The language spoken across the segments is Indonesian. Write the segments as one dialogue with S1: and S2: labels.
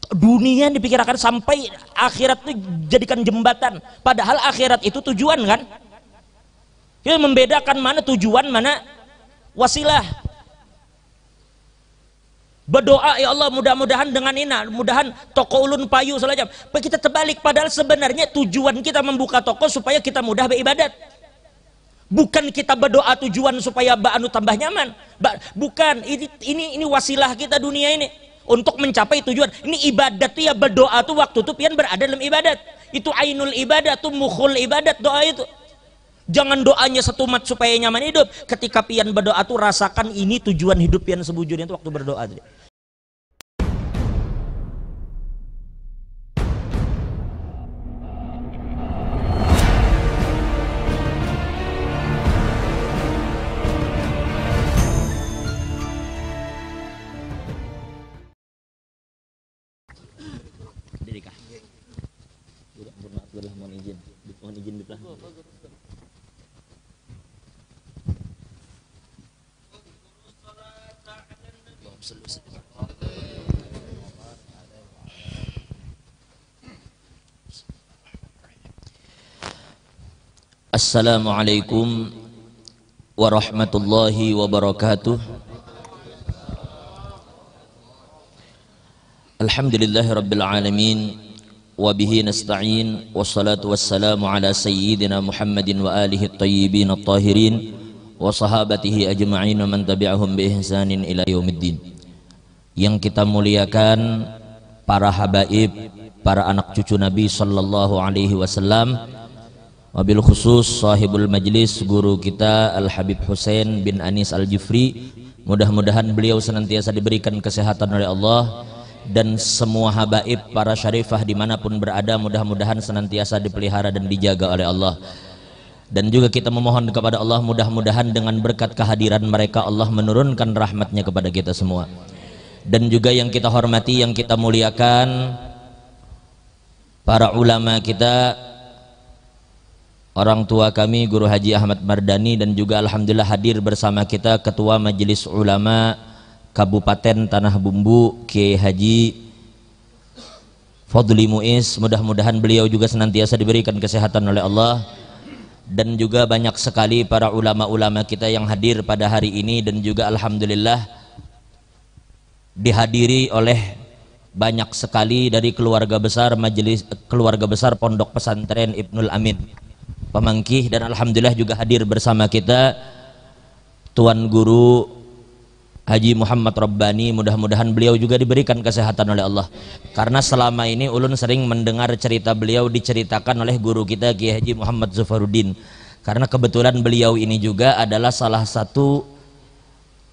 S1: Dunia dipikirkan sampai akhirat itu jadikan jembatan, padahal akhirat itu tujuan kan. Kita membedakan mana tujuan mana wasilah. Berdoa ya Allah mudah-mudahan dengan ini, mudahan toko ulun payu selajam. Kita terbalik, padahal sebenarnya tujuan kita membuka toko supaya kita mudah beribadat. Bukan kita berdoa tujuan supaya anu tambah nyaman. Bukan, ini wasilah kita dunia ini untuk mencapai tujuan. Ini ibadat tuh ya, berdoa tuh waktu tuh pian berada dalam ibadat. Itu ainul ibadat tuh, mukhul ibadat doa itu. Jangan doanya setumat supaya nyaman hidup. Ketika pian berdoa tuh rasakan ini tujuan hidup pian sebujurnya itu waktu berdoa tuh. Mohon izin di belakang. Assalamualaikum warahmatullahi wabarakatuh. Alhamdulillahi rabbil alamin, wabihi nasta'in, wassalatu wassalamu ala sayyidina Muhammadin wa alihi at-tayyibin at-tahirin wa sahabatihi ajma'in wa man tabi'ahum bi ihsanin ila yaumiddin. Yang kita muliakan para habaib, para anak cucu Nabi sallallahu alaihi wasallam, wabil khusus sahibul majlis guru kita Al Habib Husain bin Anis Al Jufri. Mudah-mudahan beliau senantiasa diberikan kesehatan oleh Allah, dan semua habaib para syarifah dimanapun berada mudah-mudahan senantiasa dipelihara dan dijaga oleh Allah. Dan juga kita memohon kepada Allah mudah-mudahan dengan berkat kehadiran mereka Allah menurunkan rahmatnya kepada kita semua. Dan juga yang kita hormati, yang kita muliakan para ulama kita, orang tua kami Guru Haji Ahmad Mardani, dan juga alhamdulillah hadir bersama kita Ketua Majelis Ulama Kabupaten Tanah Bumbu Kiai Haji Fadli Muiz. Mudah-mudahan beliau juga senantiasa diberikan kesehatan oleh Allah. Dan juga banyak sekali para ulama-ulama kita yang hadir pada hari ini, dan juga alhamdulillah dihadiri oleh banyak sekali dari keluarga besar Pondok Pesantren Ibnul Amin Pemangkih. Dan alhamdulillah juga hadir bersama kita Tuan Guru Haji Muhammad Rabbani. Mudah-mudahan beliau juga diberikan kesehatan oleh Allah, karena selama ini ulun sering mendengar cerita beliau diceritakan oleh guru kita Kiai Haji Muhammad Zufaruddin, karena kebetulan beliau ini juga adalah salah satu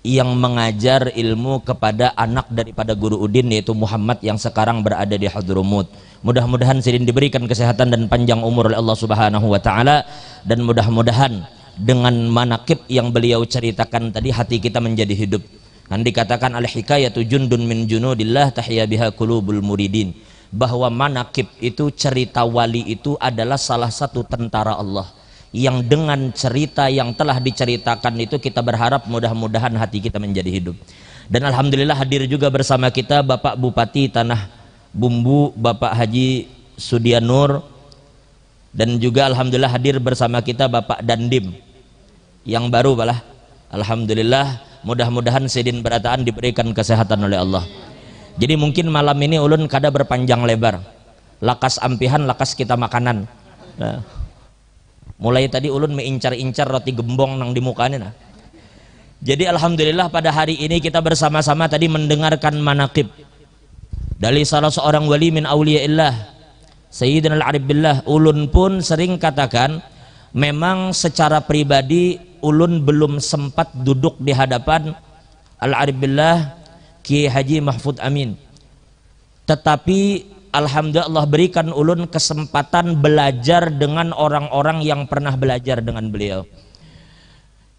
S1: yang mengajar ilmu kepada anak daripada Guru Udin, yaitu Muhammad yang sekarang berada di Hadramut. Mudah-mudahan Sidin diberikan kesehatan dan panjang umur oleh Allah Subhanahu wa taala, dan mudah-mudahan dengan manaqib yang beliau ceritakan tadi hati kita menjadi hidup. Kan dikatakan al-hikayatu jundun min junudillah tahya biha qulubul muridin, bahwa manaqib itu, cerita wali itu adalah salah satu tentara Allah, yang dengan cerita yang telah diceritakan itu kita berharap mudah-mudahan hati kita menjadi hidup. Dan alhamdulillah hadir juga bersama kita Bapak Bupati Tanah Bumbu, Bapak Haji Sudianur, dan juga alhamdulillah hadir bersama kita Bapak Dandim yang baru balah. Alhamdulillah, mudah-mudahan Sidin Berataan diberikan kesehatan oleh Allah. Jadi mungkin malam ini ulun kada berpanjang lebar, lakas ampihan lakas kita makanan. Nah, mulai tadi ulun mengincar-incar roti gembong nang di mukanya. Nah. Jadi alhamdulillah pada hari ini kita bersama-sama tadi mendengarkan manaqib dari salah seorang wali min auliyaillah Sayyidina Al-Arif Billah. Ulun pun sering katakan, memang secara pribadi ulun belum sempat duduk di hadapan Al-Arif Billah Kiai Haji Mahfud Amin, tetapi alhamdulillah Allah berikan ulun kesempatan belajar dengan orang-orang yang pernah belajar dengan beliau.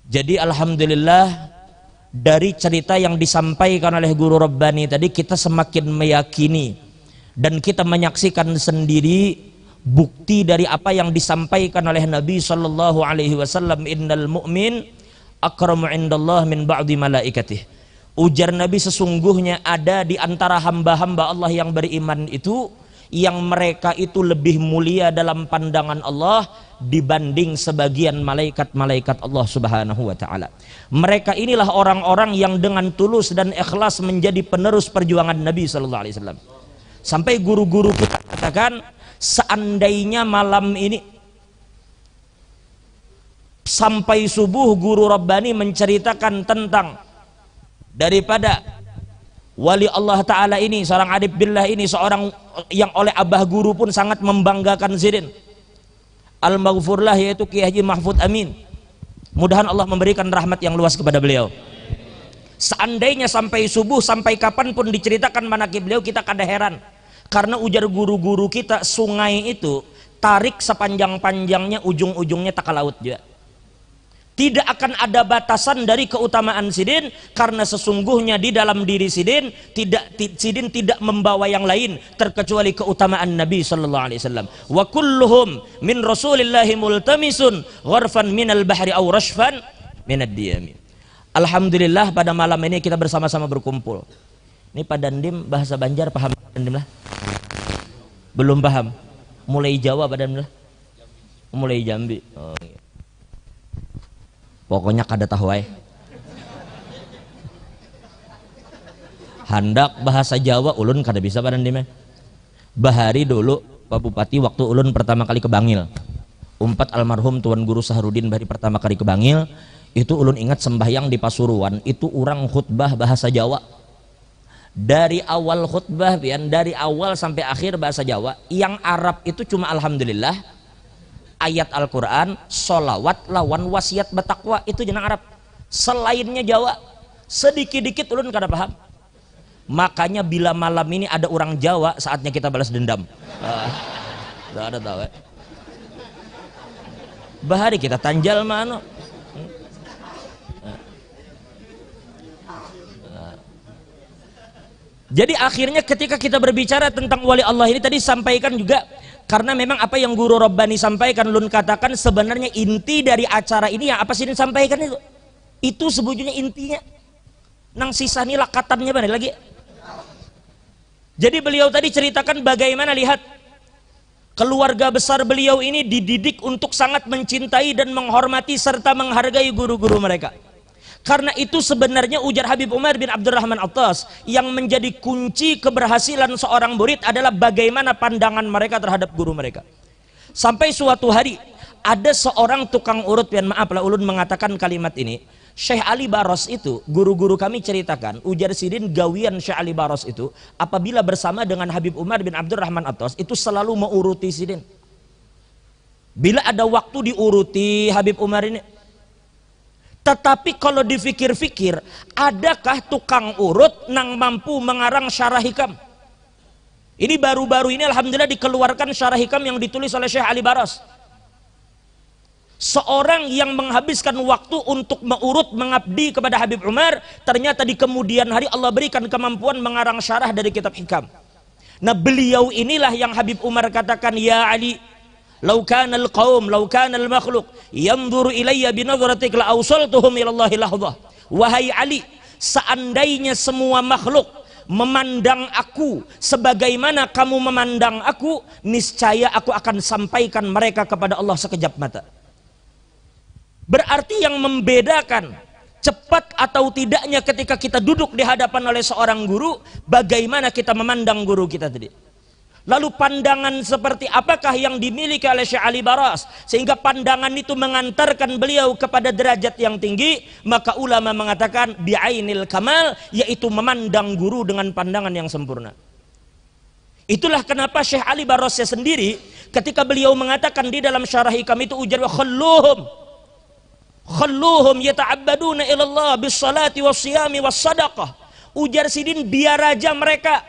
S1: Jadi alhamdulillah dari cerita yang disampaikan oleh Guru Rabbani tadi kita semakin meyakini dan kita menyaksikan sendiri bukti dari apa yang disampaikan oleh Nabi sallallahu alaihi wasallam, innal mu'min akramu indallah min ba'di malaikatih. Ujar Nabi, sesungguhnya ada di antara hamba-hamba Allah yang beriman itu yang mereka itu lebih mulia dalam pandangan Allah dibanding sebagian malaikat-malaikat Allah Subhanahu wa taala. Mereka inilah orang-orang yang dengan tulus dan ikhlas menjadi penerus perjuangan Nabi sallallahu alaihi wasallam. Sampai guru-guru kita katakan, seandainya malam ini sampai subuh guru Rabbani menceritakan tentang daripada wali Allah Ta'ala ini, seorang Arif Billah ini, seorang yang oleh abah guru pun sangat membanggakan Sidin Al-Maghfurlah, yaitu Kiai Haji Mahfud Amin. Mudahan Allah memberikan rahmat yang luas kepada beliau. Seandainya sampai subuh, sampai kapanpun diceritakan manaqib beliau, kita kada heran. Karena ujar guru-guru kita, sungai itu tarik sepanjang-panjangnya, ujung-ujungnya tak ke laut juga. Tidak akan ada batasan dari keutamaan Sidin, karena sesungguhnya di dalam diri Sidin tidak membawa yang lain terkecuali keutamaan Nabi sallallahu alaihi wasallam. Wa kulluhum min Rasulillahi multamisun gharfan minal bahri aw rashfan minad diyami. Alhamdulillah pada malam ini kita bersama-sama berkumpul. Ini Pak Dandim bahasa Banjar paham Pak Dandim lah? Belum paham. Mulai Jawa Pak Dandim lah? Mulai Jambi. Oh, iya. Pokoknya kada tahu ay. Handak bahasa Jawa ulun kada bisa pada ndime. Bahari dulu Pak Bupati waktu ulun pertama kali ke Bangil. Umpat almarhum Tuan Guru Saharudin Bahari pertama kali ke Bangil, itu ulun ingat sembahyang di Pasuruan, itu orang khutbah bahasa Jawa. Dari awal khutbah pian, dari awal sampai akhir bahasa Jawa. Yang Arab itu cuma alhamdulillah, ayat Al-Quran, solawat, lawan wasiat bertakwa, itu jenang Arab. Selainnya Jawa, sedikit-dikit ulun kada paham. Makanya bila malam ini ada orang Jawa, saatnya kita balas dendam. Tidak ada tahu. Bahari kita tanjal mana? Jadi akhirnya ketika kita berbicara tentang wali Allah ini tadi sampaikan juga, karena memang apa yang Guru Rabbani sampaikan, ulun katakan sebenarnya inti dari acara ini yang apa sih disampaikan itu sebetulnya intinya. Nang sisa nih lakatannya mana lagi. Jadi beliau tadi ceritakan bagaimana lihat keluarga besar beliau ini dididik untuk sangat mencintai dan menghormati serta menghargai guru-guru mereka. Karena itu sebenarnya ujar Habib Umar bin Abdurrahman Attas, yang menjadi kunci keberhasilan seorang murid adalah bagaimana pandangan mereka terhadap guru mereka. Sampai suatu hari ada seorang tukang urut, yang maaf lah ulun mengatakan kalimat ini, Syekh Ali Baros itu, guru-guru kami ceritakan, ujar Sidin gawian Syekh Ali Baros itu apabila bersama dengan Habib Umar bin Abdurrahman Attas itu selalu menguruti Sidin. Bila ada waktu diuruti Habib Umar ini. Tetapi kalau dipikir-pikir, adakah tukang urut nang mampu mengarang syarah hikam? Ini baru-baru ini alhamdulillah dikeluarkan syarah hikam yang ditulis oleh Syekh Ali Baros. Seorang yang menghabiskan waktu untuk mengurut, mengabdi kepada Habib Umar, ternyata di kemudian hari Allah berikan kemampuan mengarang syarah dari kitab hikam. Nah beliau inilah yang Habib Umar katakan, ya Ali, lau kana al-qaum, lau kana al-makhluk yanzuru ilayya binazratik la awsaltuhum ila Allahi lahdzah. Wahai Ali, seandainya semua makhluk memandang aku sebagaimana kamu memandang aku, niscaya aku akan sampaikan mereka kepada Allah sekejap mata. Berarti yang membedakan cepat atau tidaknya ketika kita duduk di hadapan oleh seorang guru, bagaimana kita memandang guru kita tadi. Lalu pandangan seperti apakah yang dimiliki oleh Syekh Ali Baras sehingga pandangan itu mengantarkan beliau kepada derajat yang tinggi? Maka ulama mengatakan bi'ainil kamal, yaitu memandang guru dengan pandangan yang sempurna. Itulah kenapa Syekh Ali Baras sendiri ketika beliau mengatakan di dalam syarah hikam itu, ujar wa khalluhum yata'abbaduna ilallah bis salati was siyami was sadaqah. Ujar Sidin, biar aja mereka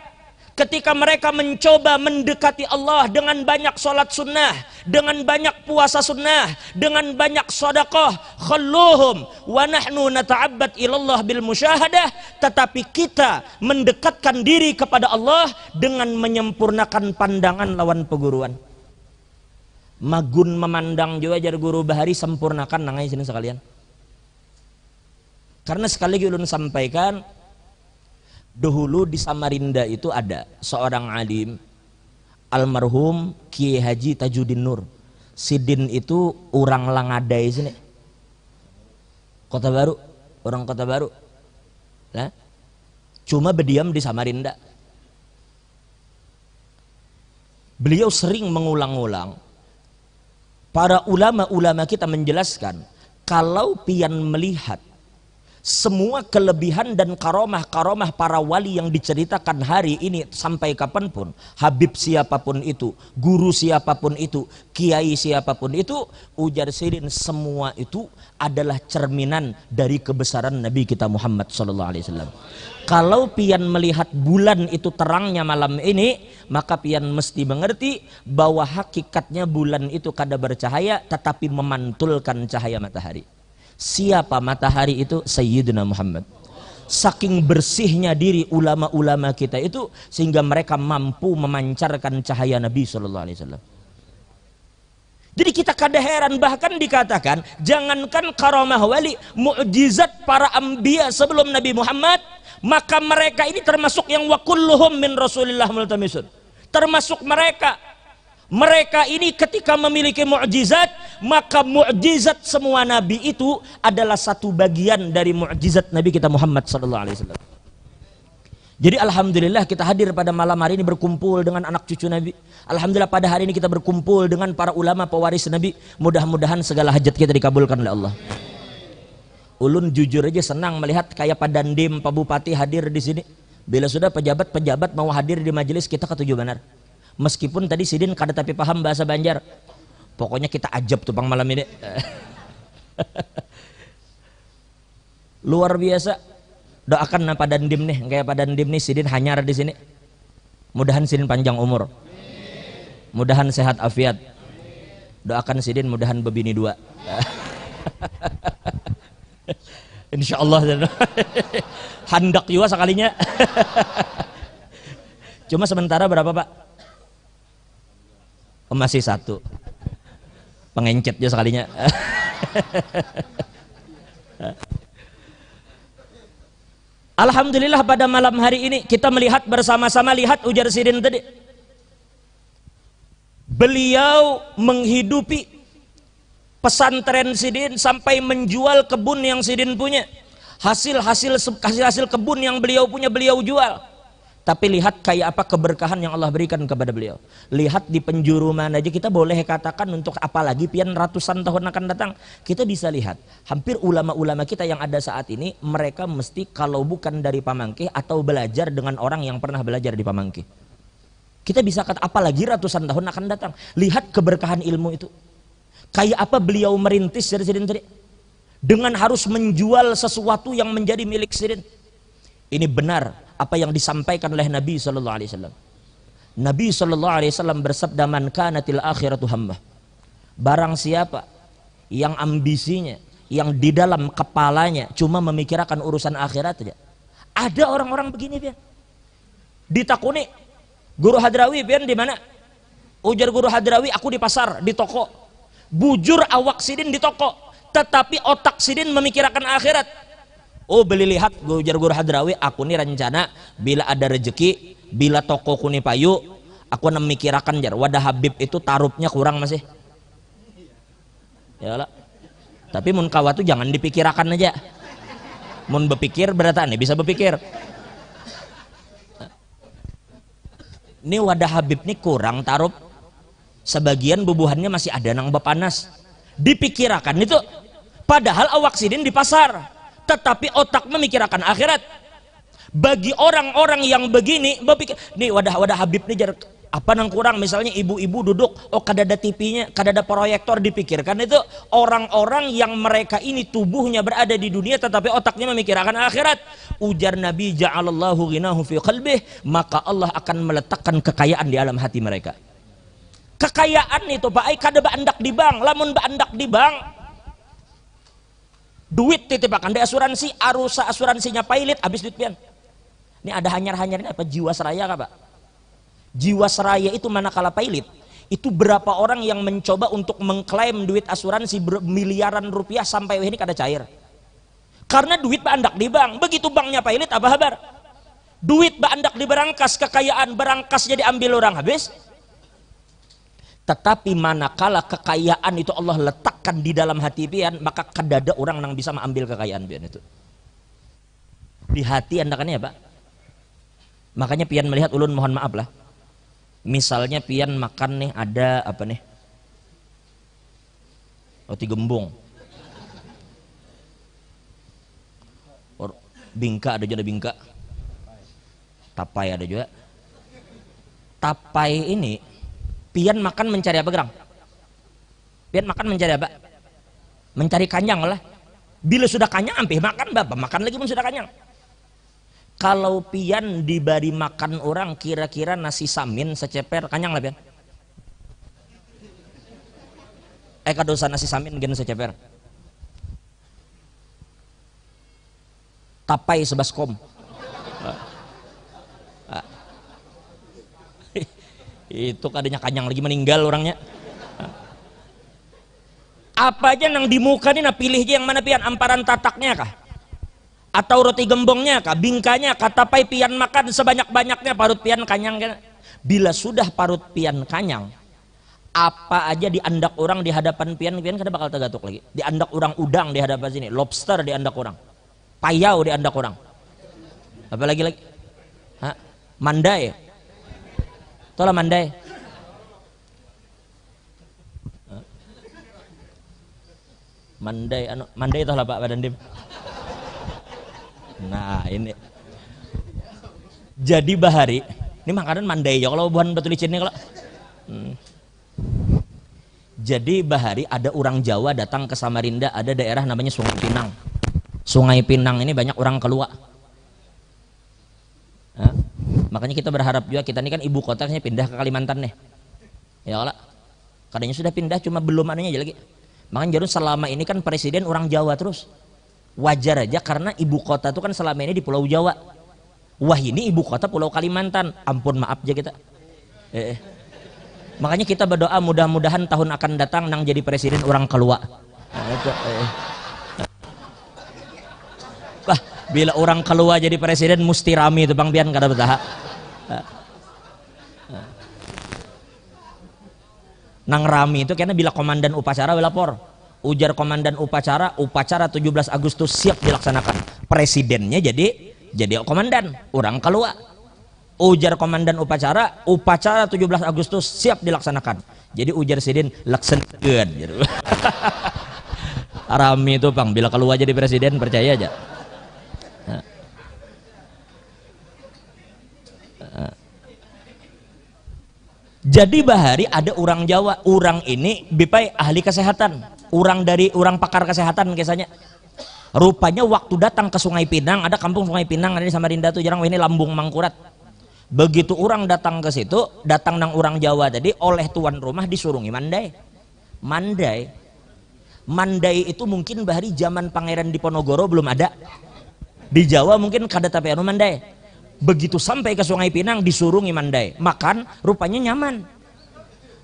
S1: ketika mereka mencoba mendekati Allah dengan banyak sholat sunnah, dengan banyak puasa sunnah, dengan banyak sedekah, khalluhum wa nahnu nata'abbad ilallah bil musyahadah. Tetapi kita mendekatkan diri kepada Allah dengan menyempurnakan pandangan lawan peguruan. Magun memandang juga jar guru Bahari, sempurnakan nangai sini sekalian. Karena sekali lagi ulun sampaikan, Dahulu di Samarinda itu ada seorang alim almarhum Kiai Haji Tajuddin Nur. Sidin itu orang Langadai sini, Kota Baru, orang Kota Baru. Nah, cuma berdiam di Samarinda. Beliau sering mengulang-ulang, para ulama-ulama kita menjelaskan, kalau pian melihat semua kelebihan dan karomah-karomah para wali yang diceritakan hari ini sampai kapanpun, Habib siapapun itu, guru siapapun itu, kiai siapapun itu, ujar Sidin, semua itu adalah cerminan dari kebesaran Nabi kita Muhammad SAW. Kalau pian melihat bulan itu terangnya malam ini, maka pian mesti mengerti bahwa hakikatnya bulan itu kada bercahaya tetapi memantulkan cahaya matahari. Siapa matahari itu? Sayyidina Muhammad. Saking bersihnya diri ulama-ulama kita itu sehingga mereka mampu memancarkan cahaya Nabi SAW. Jadi kita kada heran, bahkan dikatakan jangankan karamah wali, mukjizat para anbiya sebelum Nabi Muhammad, maka mereka ini termasuk yang wa kulluhum min Rasulillah multamisun. Termasuk mereka ini ketika memiliki mukjizat, maka mukjizat semua nabi itu adalah satu bagian dari mukjizat Nabi kita Muhammad SAW. Jadi alhamdulillah kita hadir pada malam hari ini berkumpul dengan anak cucu Nabi. Alhamdulillah pada hari ini kita berkumpul dengan para ulama pewaris Nabi. Mudah-mudahan segala hajat kita dikabulkan oleh Allah. Ulun jujur aja senang melihat kayak Pak Dandim, Pak Bupati hadir di sini. Bila sudah pejabat-pejabat mau hadir di majelis kita ketujuh benar. Meskipun tadi Sidin kada tapi paham bahasa Banjar, pokoknya kita ajab tuh pang malam ini. Luar biasa. Doakan Pak Dandim nih, kayak Pak Dandim nih, Sidin hanyar di sini. Mudahan Sidin panjang umur, mudahan sehat afiat. Doakan Sidin mudahan bebini dua. Insya Allah. Handak juga sekalinya. Cuma sementara berapa Pak? Masih satu, pengencet aja sekalinya. Alhamdulillah pada malam hari ini kita melihat bersama-sama, lihat ujar Sidin tadi, beliau menghidupi pesantren Sidin sampai menjual kebun yang Sidin punya. Hasil kebun yang beliau punya beliau jual. Tapi lihat kayak apa keberkahan yang Allah berikan kepada beliau. Lihat di penjuru mana aja kita boleh katakan, untuk apalagi pian ratusan tahun akan datang. Kita bisa lihat hampir ulama-ulama kita yang ada saat ini, mereka mesti kalau bukan dari Pamangkih atau belajar dengan orang yang pernah belajar di Pamangkih. Kita bisa kata apalagi ratusan tahun akan datang. Lihat keberkahan ilmu itu. Kayak apa beliau merintis dari Sidin tadi, dengan harus menjual sesuatu yang menjadi milik Sidin. Ini benar apa yang disampaikan oleh Nabi SAW. Nabi SAW bersabda, man kanatil akhiratu hammah. Barang siapa yang ambisinya, yang di dalam kepalanya cuma memikirkan urusan akhirat aja. Ada orang-orang begini pian. Ditakuni, Guru Hadrawi pian di mana? Ujar Guru Hadrawi, aku di pasar, di toko. Bujur awak Sidin di toko, tetapi otak Sidin memikirkan akhirat. Oh beli lihat, ujar Guru Hadrawi, aku nih rencana bila ada rezeki, bila toko kuni payu, aku memikirkan jar wadah Habib itu tarupnya kurang masih. Ya lah. Tapi mun kawa tuh jangan dipikirkan aja. Mun berpikir berarti nih bisa berpikir. Ini wadah Habib nih kurang tarup. Sebagian bubuhannya masih ada nang bepanas. Dipikirkan itu, padahal awak Sidin di pasar. Tetapi otak memikirkan akhirat. Bagi orang-orang yang begini berpikir, nih wadah Habib nih apa nang kurang, misalnya ibu-ibu duduk, oh kada ada TV-nya, kada ada proyektor, dipikirkan itu orang-orang yang mereka ini tubuhnya berada di dunia tetapi otaknya memikirkan akhirat. Ujar Nabi, ja'alallahu ghinahu fi qalbih, maka Allah akan meletakkan kekayaan di dalam hati mereka. Kekayaan itu Pak ai kada baandak di bank, lamun baandak di bank duit titipakan di asuransi, arusa asuransinya pailit habis duit pian. Ini ada hanyar-hanyarnya apa Jiwasraya kah Pak? Jiwasraya itu manakala pailit, itu berapa orang yang mencoba untuk mengklaim duit asuransi miliaran rupiah sampai ini kada cair. Karena duit bandak di bank, begitu banknya pailit apa kabar? duit baandak diberangkas, kekayaan berangkas jadi ambil orang habis. Tetapi manakala kekayaan itu Allah letakkan di dalam hati pian, maka kadada orang yang bisa mengambil kekayaan pian itu. Di hati andakannya Pak. Makanya pian melihat ulun mohon maaf lah. Misalnya pian makan nih ada apa nih? Roti gembung. Bingka ada juga bingka. Tapai ada juga. Tapai ini pian makan mencari apa gerang? Pian makan mencari apa? Mencari kanyang lah. Bila sudah kanyang ampih makan bapak, makan lagi pun sudah kanyang. Kalau pian diberi makan orang kira-kira nasi samin seceper kanyang lah pian. Kadosa nasi samin gen seceper. Tapai sebaskom. Itu kadanya kanyang lagi meninggal orangnya. Apa aja yang di muka ini nah pilih aja yang mana pian, amparan tataknya kah? Atau roti gembongnya kah, bingkanya kah, tapai pian makan sebanyak-banyaknya parut pian kanyang kan? Bila sudah parut pian kanyang, apa aja diandak orang di hadapan pian kada bakal tergatuk lagi. Diandak orang udang di hadapan sini, lobster diandak orang, payau diandak orang, apa lagi? Hah? Mandai, tolah mandai. Mandai toh lah Pak Badan Dim. Nah ini jadi bahari ini makanan mandai ya kalau bukan betul licin kalau jadi bahari ada orang Jawa datang ke Samarinda, ada daerah namanya Sungai Pinang. Sungai Pinang ini banyak orang keluar. Makanya kita berharap juga, kita ini kan ibu kotanya pindah ke Kalimantan nih ya kalau katanya sudah pindah cuma belum adanya aja lagi. Makanya jadi selama ini kan presiden orang Jawa terus. Wajar aja karena ibu kota itu kan selama ini di Pulau Jawa. Wah ini ibu kota Pulau Kalimantan. Ampun maaf aja kita. Makanya kita berdoa mudah-mudahan tahun akan datang nang jadi presiden orang keluar. Wah bila orang keluar jadi presiden mesti rame itu Bang Bian kada betah. Nang rame itu karena bila komandan upacara lapor. Ujar komandan upacara 17 Agustus siap dilaksanakan. Presidennya jadi komandan, orang keluar. Ujar komandan upacara 17 Agustus siap dilaksanakan. Jadi ujar sidin laksanakan gitu. Rame itu Bang, bila keluar jadi presiden percaya aja. Jadi bahari ada orang Jawa, orang ini bipai ahli kesehatan, orang pakar kesehatan kisahnya. Rupanya waktu datang ke Sungai Pinang, ada kampung Sungai Pinang ada di Samarinda tuh jarang ini Lambung Mangkurat. Begitu orang datang ke situ, datang nang orang Jawa tadi oleh tuan rumah disurungi mandai. Mandai itu mungkin bahari zaman Pangeran Diponegoro belum ada. Di Jawa mungkin kada tapi anu mandai. Begitu sampai ke Sungai Pinang disurungi mandai, makan rupanya nyaman,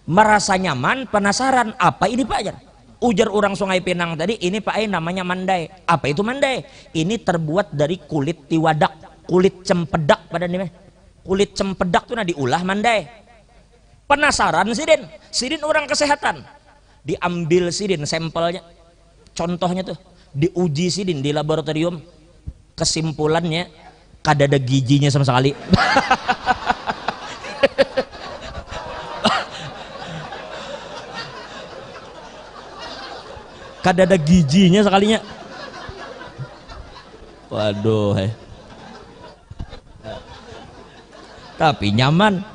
S1: merasa nyaman, penasaran apa ini Pak Jan? Ujar orang Sungai Pinang tadi ini Pak namanya mandai. Apa itu mandai? Ini terbuat dari kulit tiwadak, kulit cempedak pada nih. Kulit cempedak tuh nah diolah mandai. Penasaran sidin orang kesehatan, diambil sidin sampelnya, contohnya tuh diuji sidin di laboratorium, kesimpulannya kada ada giginya sama sekali. Kada ada giginya sekalinya. Waduh. Tapi nyaman.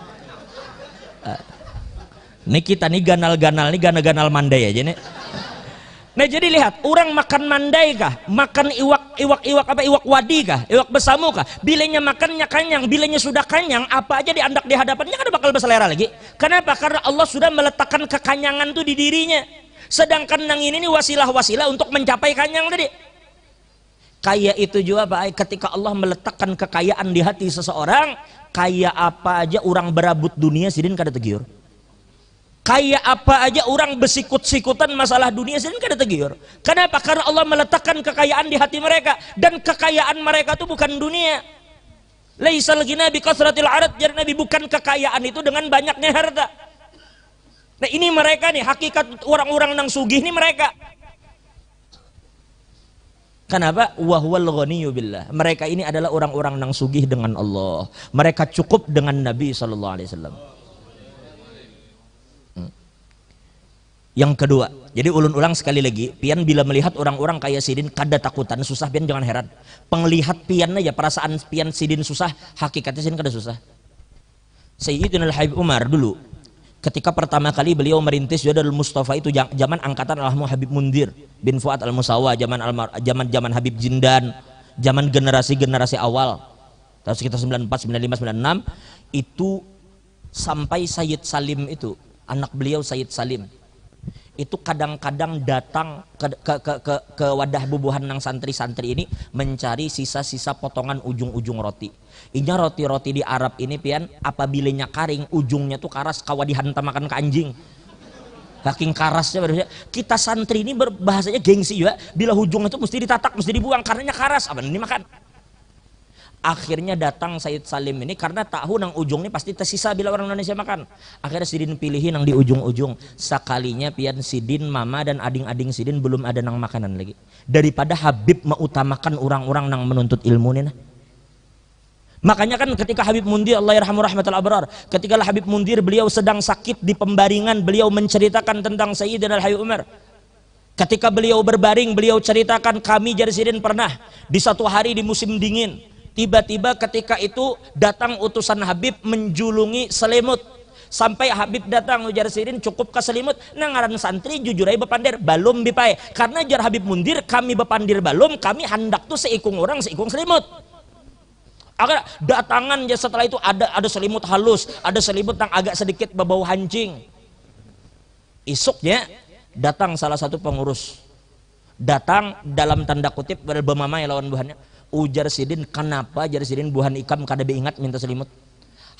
S1: Nih kita nih ganal-ganal nih ganal-ganal mandai aja nih. Nah jadi lihat, orang makan mandai kah, makan iwak wadi kah, iwak besamu kah, bilanya makannya kanyang, bilanya sudah kanyang, apa aja diandak di hadapannya kan bakal berselera lagi. Kenapa? Karena Allah sudah meletakkan kekanyangan tuh di dirinya. Sedangkan nang ini wasilah-wasilah untuk mencapai kanyang tadi. Kaya itu juga Pak, ketika Allah meletakkan kekayaan di hati seseorang, kaya apa aja orang berabut dunia sidin kada tegiur. Kayak apa aja orang bersikut-sikutan masalah dunia sendiri kada tegiur. Kenapa? Karena Allah meletakkan kekayaan di hati mereka, dan kekayaan mereka itu bukan dunia. Laisal ghina bi kasratil arad, jadi Nabi bukan kekayaan itu dengan banyaknya harta. Nah ini mereka nih, hakikat orang-orang nang sugih nih mereka. Kenapa? Wahwal ghaniyyu billah. Mereka ini adalah orang-orang nang sugih dengan Allah. Mereka cukup dengan Nabi sallallahu alaihi wasallam. Yang kedua, jadi ulun ulang sekali lagi, pian bila melihat orang-orang kaya sidin kada takutan susah, pian jangan heran. Penglihat pian aja, perasaan pian sidin susah, hakikatnya sidin kada susah. Sayyidina Al-Habib Umar dulu, ketika pertama kali beliau merintis Jadal Mustafa itu zaman angkatan Al-Muh Habib Mundir bin Fuad Al-Musawa, zaman Habib Jindan, zaman generasi awal tahun sekitar 94, 95, 96 itu sampai Sayyid Salim itu, anak beliau Sayyid Salim itu kadang-kadang datang ke wadah bubuhan nang santri-santri ini mencari sisa-sisa potongan ujung-ujung roti. Inya roti-roti di Arab ini pian apabila karing ujungnya tuh karas kawa dihantam makan ke anjing. Saking karasnya kita santri ini berbahasanya gengsi juga, bila ujungnya itu mesti ditatak, mesti dibuang karena karas, apa ini makan. Akhirnya datang Sayyid Salim ini karena tahu nang ujung ini pasti tersisa bila orang Indonesia makan. Akhirnya sidin pilihin nang di ujung-ujung. Sekalinya pian sidin mama dan ading-ading sidin belum ada nang makanan lagi. Daripada Habib mengutamakan orang-orang nang menuntut ilmu ini. Makanya kan ketika Habib Mundir, Allah yarhamu rahmatul abrar, ketika Habib Mundir beliau sedang sakit di pembaringan, beliau menceritakan tentang Sayyidina Al-Habib Umar. Ketika beliau berbaring, beliau ceritakan kami jadi sidin pernah di satu hari di musim dingin. Tiba-tiba ketika itu datang utusan Habib menjulungi selimut. Sampai Habib datang ujar sidin cukup ke selimut. Nangaran santri jujur aja bepandir balum bipai. Karena jar Habib Mundir kami bepandir balum, kami hendak tuh seikung orang seikung selimut. Agar datangan ya setelah itu ada selimut halus, ada selimut yang agak sedikit berbau hancing. Isuknya datang salah satu pengurus. Datang dalam tanda kutip berbemamai lawan buhannya. Ujar sidin kenapa jar sidin buhan ikam kada beingat minta selimut.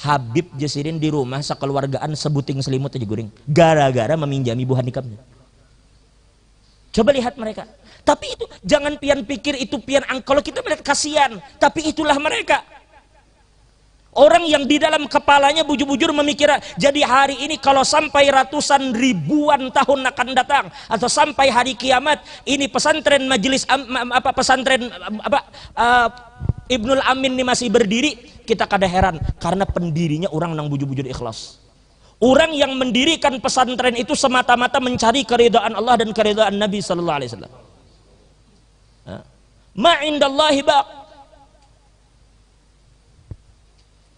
S1: Habib jasidin di rumah sekeluargaan sebuting selimut aja guring gara-gara meminjami buhan ikamnya. Coba lihat mereka. Tapi itu jangan pian pikir itu pian kalau kita melihat kasihan, tapi itulah mereka. Orang yang di dalam kepalanya bujur-bujur memikir, jadi hari ini kalau sampai ratusan ribuan tahun akan datang atau sampai hari kiamat ini pesantren majelis Ibnul Amin ini masih berdiri, kita kada heran karena pendirinya orang nang bujur-bujur ikhlas. Orang yang mendirikan pesantren itu semata-mata mencari keridhaan Allah dan keridhaan Nabi sallallahu alaihi wasallam. Ma indallahi baq.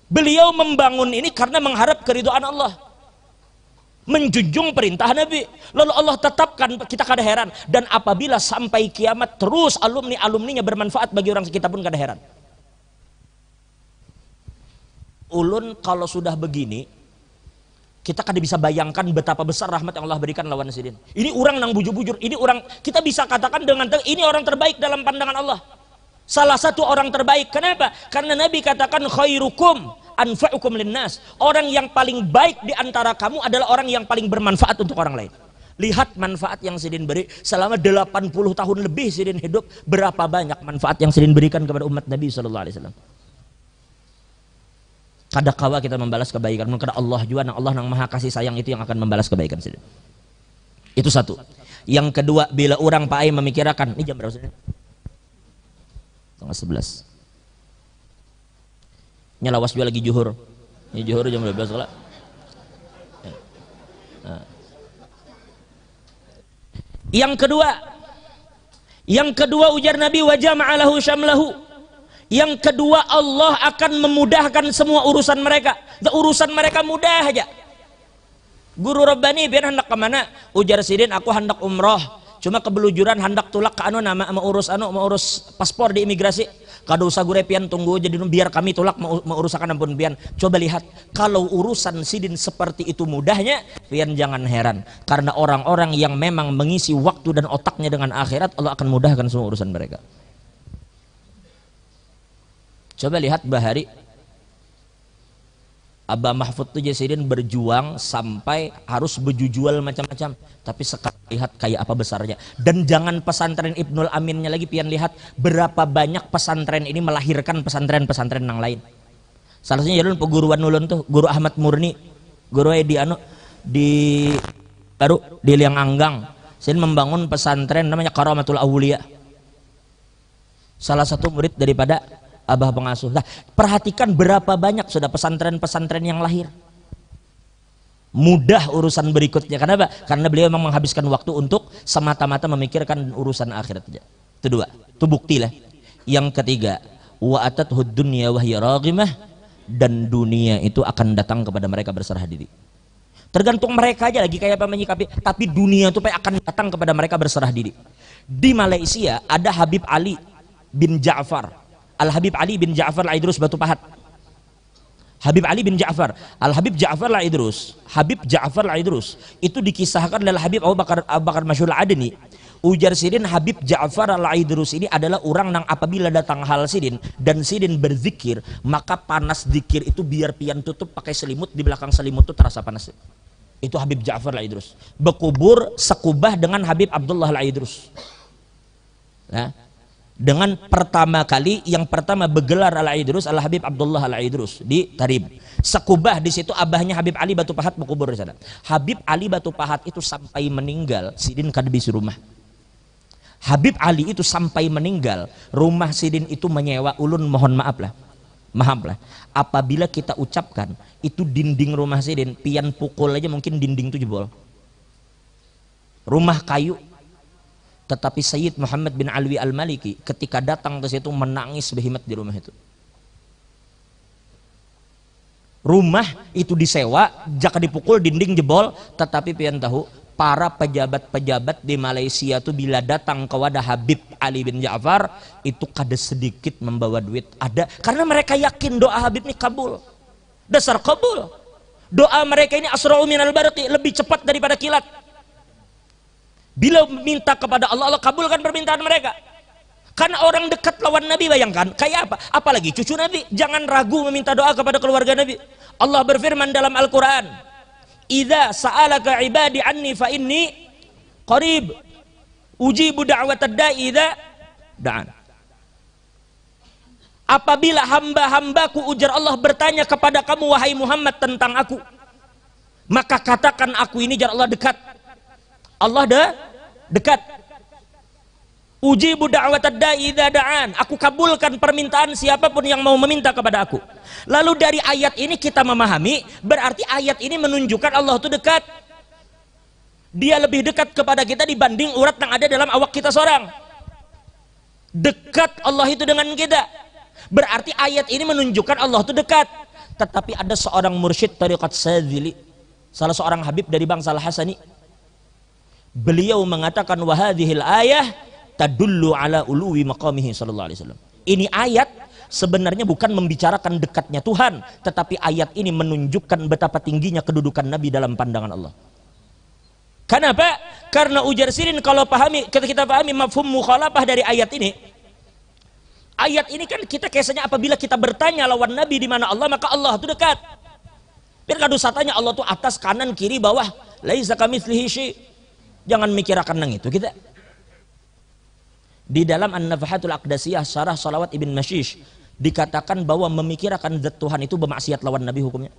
S1: Beliau membangun ini karena mengharap keridhaan Allah, menjunjung perintah Nabi. Lalu Allah tetapkan, kita kada heran. Dan apabila sampai kiamat terus alumninya bermanfaat bagi orang kita pun kada heran. Ulun kalau sudah begini, kita kada bisa bayangkan betapa besar rahmat yang Allah berikan lawan sidin. Ini orang nang bujur-bujur, ini orang kita bisa katakan dengan ini orang terbaik dalam pandangan Allah. Salah satu orang terbaik. Kenapa? Karena Nabi katakan khairukum anfa'ukum linnas. Orang yang paling baik di antara kamu adalah orang yang paling bermanfaat untuk orang lain. Lihat manfaat yang sidin beri selama 80 tahun lebih sidin hidup, berapa banyak manfaat yang sidin berikan kepada umat Nabi sallallahu alaihi wasallam. Kadakawa kita membalas kebaikan kepada Allah juga, Allah yang maha kasih sayang itu yang akan membalas kebaikan sidin. Itu satu. Yang kedua, bila orang pakai memikirkan, ini jam berapa sidin? Tanggal 11. Nyalawas juga lagi juhur. Ini juhur jam 12 lah. Yang kedua ujar Nabi wa jama'alahu syamlahu. Yang kedua Allah akan memudahkan semua urusan mereka. Urusan mereka mudah aja. Guru Rabbani biar hendak kemana? Ujar sidin aku hendak umroh. Cuma kebelujuran hendak tulak ke nama mau urus paspor di imigrasi. Kada usah gure pian tunggu jadi biar kami tulak mau urusakan ampun pian. Coba lihat kalau urusan sidin seperti itu mudahnya, pian jangan heran karena orang-orang yang memang mengisi waktu dan otaknya dengan akhirat Allah akan mudahkan semua urusan mereka. Coba lihat Bahari Abah Mahfud tuh jasidin berjuang sampai harus berjujual macam-macam, tapi sekarang lihat kayak apa besarnya. Dan jangan pesantren Ibnul Aminnya lagi, pian lihat berapa banyak pesantren ini melahirkan pesantren-pesantren yang lain. Salah satunya jalur peguruan ulun tuh Guru Ahmad Murni, guru di baru di Liang Anggang. Saya membangun pesantren namanya Karamatul Aulia. Salah satu murid daripada abah pengasuh. Nah, perhatikan berapa banyak sudah pesantren-pesantren yang lahir. Mudah urusan berikutnya. Kenapa? Karena beliau memang menghabiskan waktu untuk semata-mata memikirkan urusan akhirat saja. Itu dua. Itu bukti lah. Yang ketiga, wa atathud dunya wa hiya raghimah, dan dunia itu akan datang kepada mereka berserah diri. Tergantung mereka aja lagi kayak apa menyikapi, tapi dunia itu akan datang kepada mereka berserah diri. Di Malaysia ada Habib Ali bin Ja'far. Al-Habib Ali bin Ja'far Al-Idrus Batu Pahat. Habib Ali bin Ja'far, Al-Habib Ja'far Al-Idrus. Habib Ja'far Al-Idrus itu dikisahkan oleh Habib Abu Bakar Masyhur Adni. Ujar sidin, Habib Ja'far Al-Idrus ini adalah orang yang apabila datang hal sidin dan sidin berzikir, maka panas zikir itu biar pian tutup pakai selimut, di belakang selimut itu terasa panas. Itu Habib Ja'far Al-Idrus. Berkubur sekubah dengan Habib Abdullah Al-Idrus. Nah, dengan pertama kali yang pertama bergelar Al-Idrus adalah Habib Abdullah Al-Idrus di Tarib. Sekubah di situ abahnya Habib Ali Batu Pahat berkubur di sana. Habib Ali Batu Pahat itu sampai meninggal sidin kadebis rumah. Habib Ali itu sampai meninggal, rumah sidin itu menyewa ulun, mohon maaf lah, apabila kita ucapkan itu dinding rumah sidin pian pukul aja mungkin dinding itu jebol. Rumah kayu, tetapi Sayyid Muhammad bin Alwi Al-Maliki ketika datang ke situ menangis behemat di rumah itu. Rumah itu disewa, jaka dipukul dinding jebol, tetapi pian tahu para pejabat-pejabat di Malaysia itu bila datang ke wadah Habib Ali bin Ja'far itu kada sedikit membawa duit, ada, karena mereka yakin doa Habib ini kabul, dasar kabul. Doa mereka ini asra'u minal barqi, lebih cepat daripada kilat. Bila minta kepada Allah, Allah kabulkan permintaan mereka. Karena orang dekat lawan Nabi, bayangkan kayak apa, apalagi cucu Nabi. Jangan ragu meminta doa kepada keluarga Nabi. Allah berfirman dalam Al-Quran, idza sa'alaka ibadi anni fa inni qarib ujibu da'watad da'i idza da'an. Apabila hamba-hambaku, ujar Allah, bertanya kepada kamu wahai Muhammad tentang aku, maka katakan aku ini, jar Allah, dekat. Allah dekat. Ujibu da'watad da'i idza da'an. Aku kabulkan permintaan siapapun yang mau meminta kepada aku. Lalu dari ayat ini kita memahami, berarti ayat ini menunjukkan Allah itu dekat. Dia lebih dekat kepada kita dibanding urat yang ada dalam awak kita seorang. Dekat Allah itu dengan kita. Berarti ayat ini menunjukkan Allah itu dekat. Tetapi ada seorang mursyid tariqat Sadzili, salah seorang habib dari bangsa Al-Hasani. Beliau mengatakan wahadhil ayah tadullu ala uluwi maqamihi sallallahu alaihi wasallam. Ini ayat sebenarnya bukan membicarakan dekatnya Tuhan, tetapi ayat ini menunjukkan betapa tingginya kedudukan Nabi dalam pandangan Allah. Kenapa? Karena ujar sirin kalau kita pahami mafhum mukhalafah dari ayat ini. Ayat ini kan kita kisahnya apabila kita bertanya lawan Nabi di mana Allah, maka Allah itu dekat. Biar kadu satanya Allah itu atas, kanan, kiri, bawah. Laisa kamitslihi syai'. Jangan mikirakan nang itu kita. Di dalam An-Nafahatul Aqdasiyah syarah Salawat Ibn Mashish dikatakan bahwa memikirkan zat Tuhan itu bermaksiat lawan Nabi hukumnya.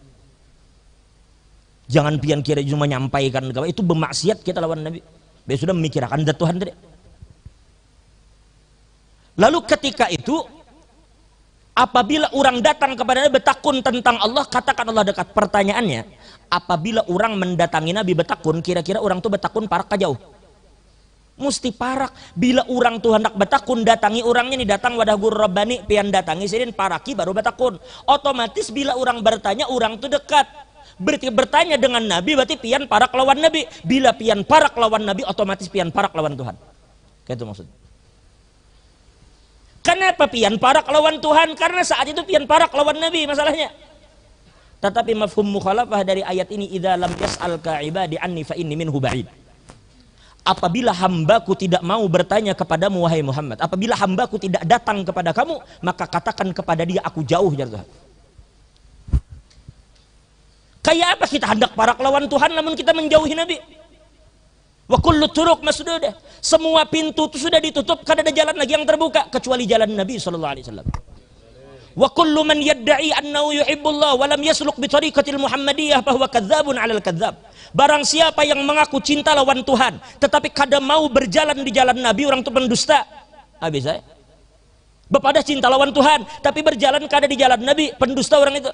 S1: Jangan pian kira cuma menyampaikan itu bermaksiat kita lawan Nabi. Dia sudah memikirkan zat Tuhan tadi. Lalu ketika itu apabila orang datang kepada Nabi bertakun tentang Allah, katakan Allah dekat. Pertanyaannya, apabila orang mendatangi Nabi bertakun, kira-kira orang tuh bertakun parak ke jauh? Mesti parak. Bila orang tuh hendak bertakun, datangi orangnya nih, datang wadah guru Rabbani, pian datangi sidin paraki baru bertakun. Otomatis bila orang bertanya, orang tuh dekat. Berarti bertanya dengan Nabi berarti pian parak lawan Nabi. Bila pian parak lawan Nabi, otomatis pian parak lawan Tuhan. Kayak itu maksudnya. Kenapa pian parak lawan Tuhan? Karena saat itu pian parak lawan Nabi masalahnya. Tetapi mafhum mukhalafah dari ayat ini, idza lam yas'alka ibadi anni fa inni minhu ba'id. Apabila hambaku tidak mau bertanya kepadamu wahai Muhammad, apabila hambaku tidak datang kepada kamu, maka katakan kepada dia aku jauh dari Tuhan. Kayak apa kita hendak parak lawan Tuhan namun kita menjauhi Nabi? Wa kullu turuq masdudah. Semua pintu itu sudah ditutup, kada ada jalan lagi yang terbuka kecuali jalan Nabi sallallahu alaihi wasallam. Wa kullu man yadda'i annahu yuhibbullah wa lam yasluk bi tariqatil Muhammadiyah bahwa kadzdzabun 'alal kadzdzab. Barang siapa yang mengaku cinta lawan Tuhan tetapi kadang mau berjalan di jalan Nabi, orang itu pendusta. Habis saya. Bepada cinta lawan Tuhan tapi berjalan kada di jalan Nabi, pendusta orang itu.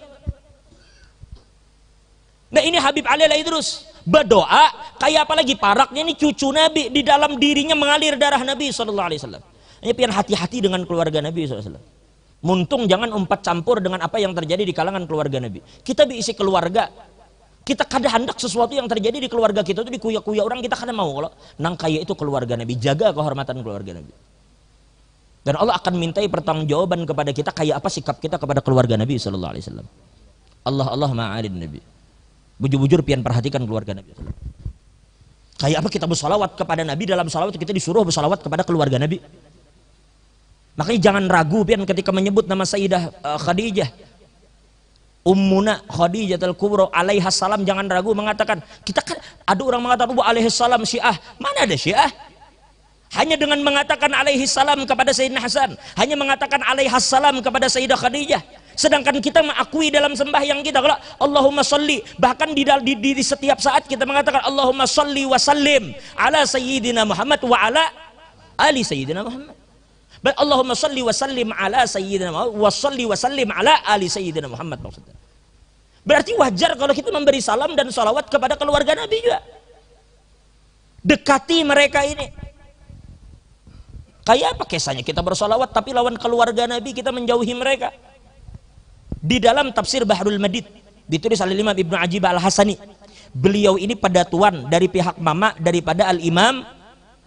S1: Nah ini Habib Ali Al-Idrus berdoa kayak apa lagi paraknya ini cucu Nabi, di dalam dirinya mengalir darah Nabi SAW. Hanya pian hati-hati dengan keluarga Nabi SAW. Muntung jangan umpat campur dengan apa yang terjadi di kalangan keluarga Nabi. Kita diisi keluarga, kita kada hendak sesuatu yang terjadi di keluarga kita itu dikuya-kuya orang, kita kada mau. Kalau nang kaya itu keluarga Nabi, jaga kehormatan keluarga Nabi. Dan Allah akan mintai pertanggungjawaban kepada kita kayak apa sikap kita kepada keluarga Nabi SAW. Allah ma'alin Nabi. Bujur-bujur pian perhatikan keluarga Nabi SAW. Kayak apa kita bersolawat kepada Nabi, dalam solawat kita disuruh bersolawat kepada keluarga Nabi. Makanya jangan ragu pian ketika menyebut nama Sayyidah Khadijah, Ummuna Khadijah al-Kubra alaiha salam, jangan ragu mengatakan. Kita kan ada orang mengatakan alaihi salam Syiah, mana ada Syiah? Hanya dengan mengatakan alaihi salam kepada Sayyidina Hasan, hanya mengatakan alaihi salam kepada Sayyidah Khadijah. Sedangkan kita mengakui dalam sembahyang kita kalau Allahumma sholli, bahkan di setiap saat kita mengatakan Allahumma sholli wa sallim ala Sayyidina Muhammad wa ala ali Sayyidina Muhammad. Allahumma sholli wa sallim ala Sayyidina Muhammad wa sholli wa sallim ala ali Sayyidina Muhammad maksudnya. Berarti wajar kalau kita memberi salam dan salawat kepada keluarga Nabi juga. Dekati mereka ini. Kayak apa kisahnya kita bersolawat tapi lawan keluarga Nabi kita menjauhi mereka. Di dalam tafsir Bahrul Madid ditulis oleh Imam Ibnu Ajib Al-Hasani, beliau ini pedatuan dari pihak mama daripada Al-Imam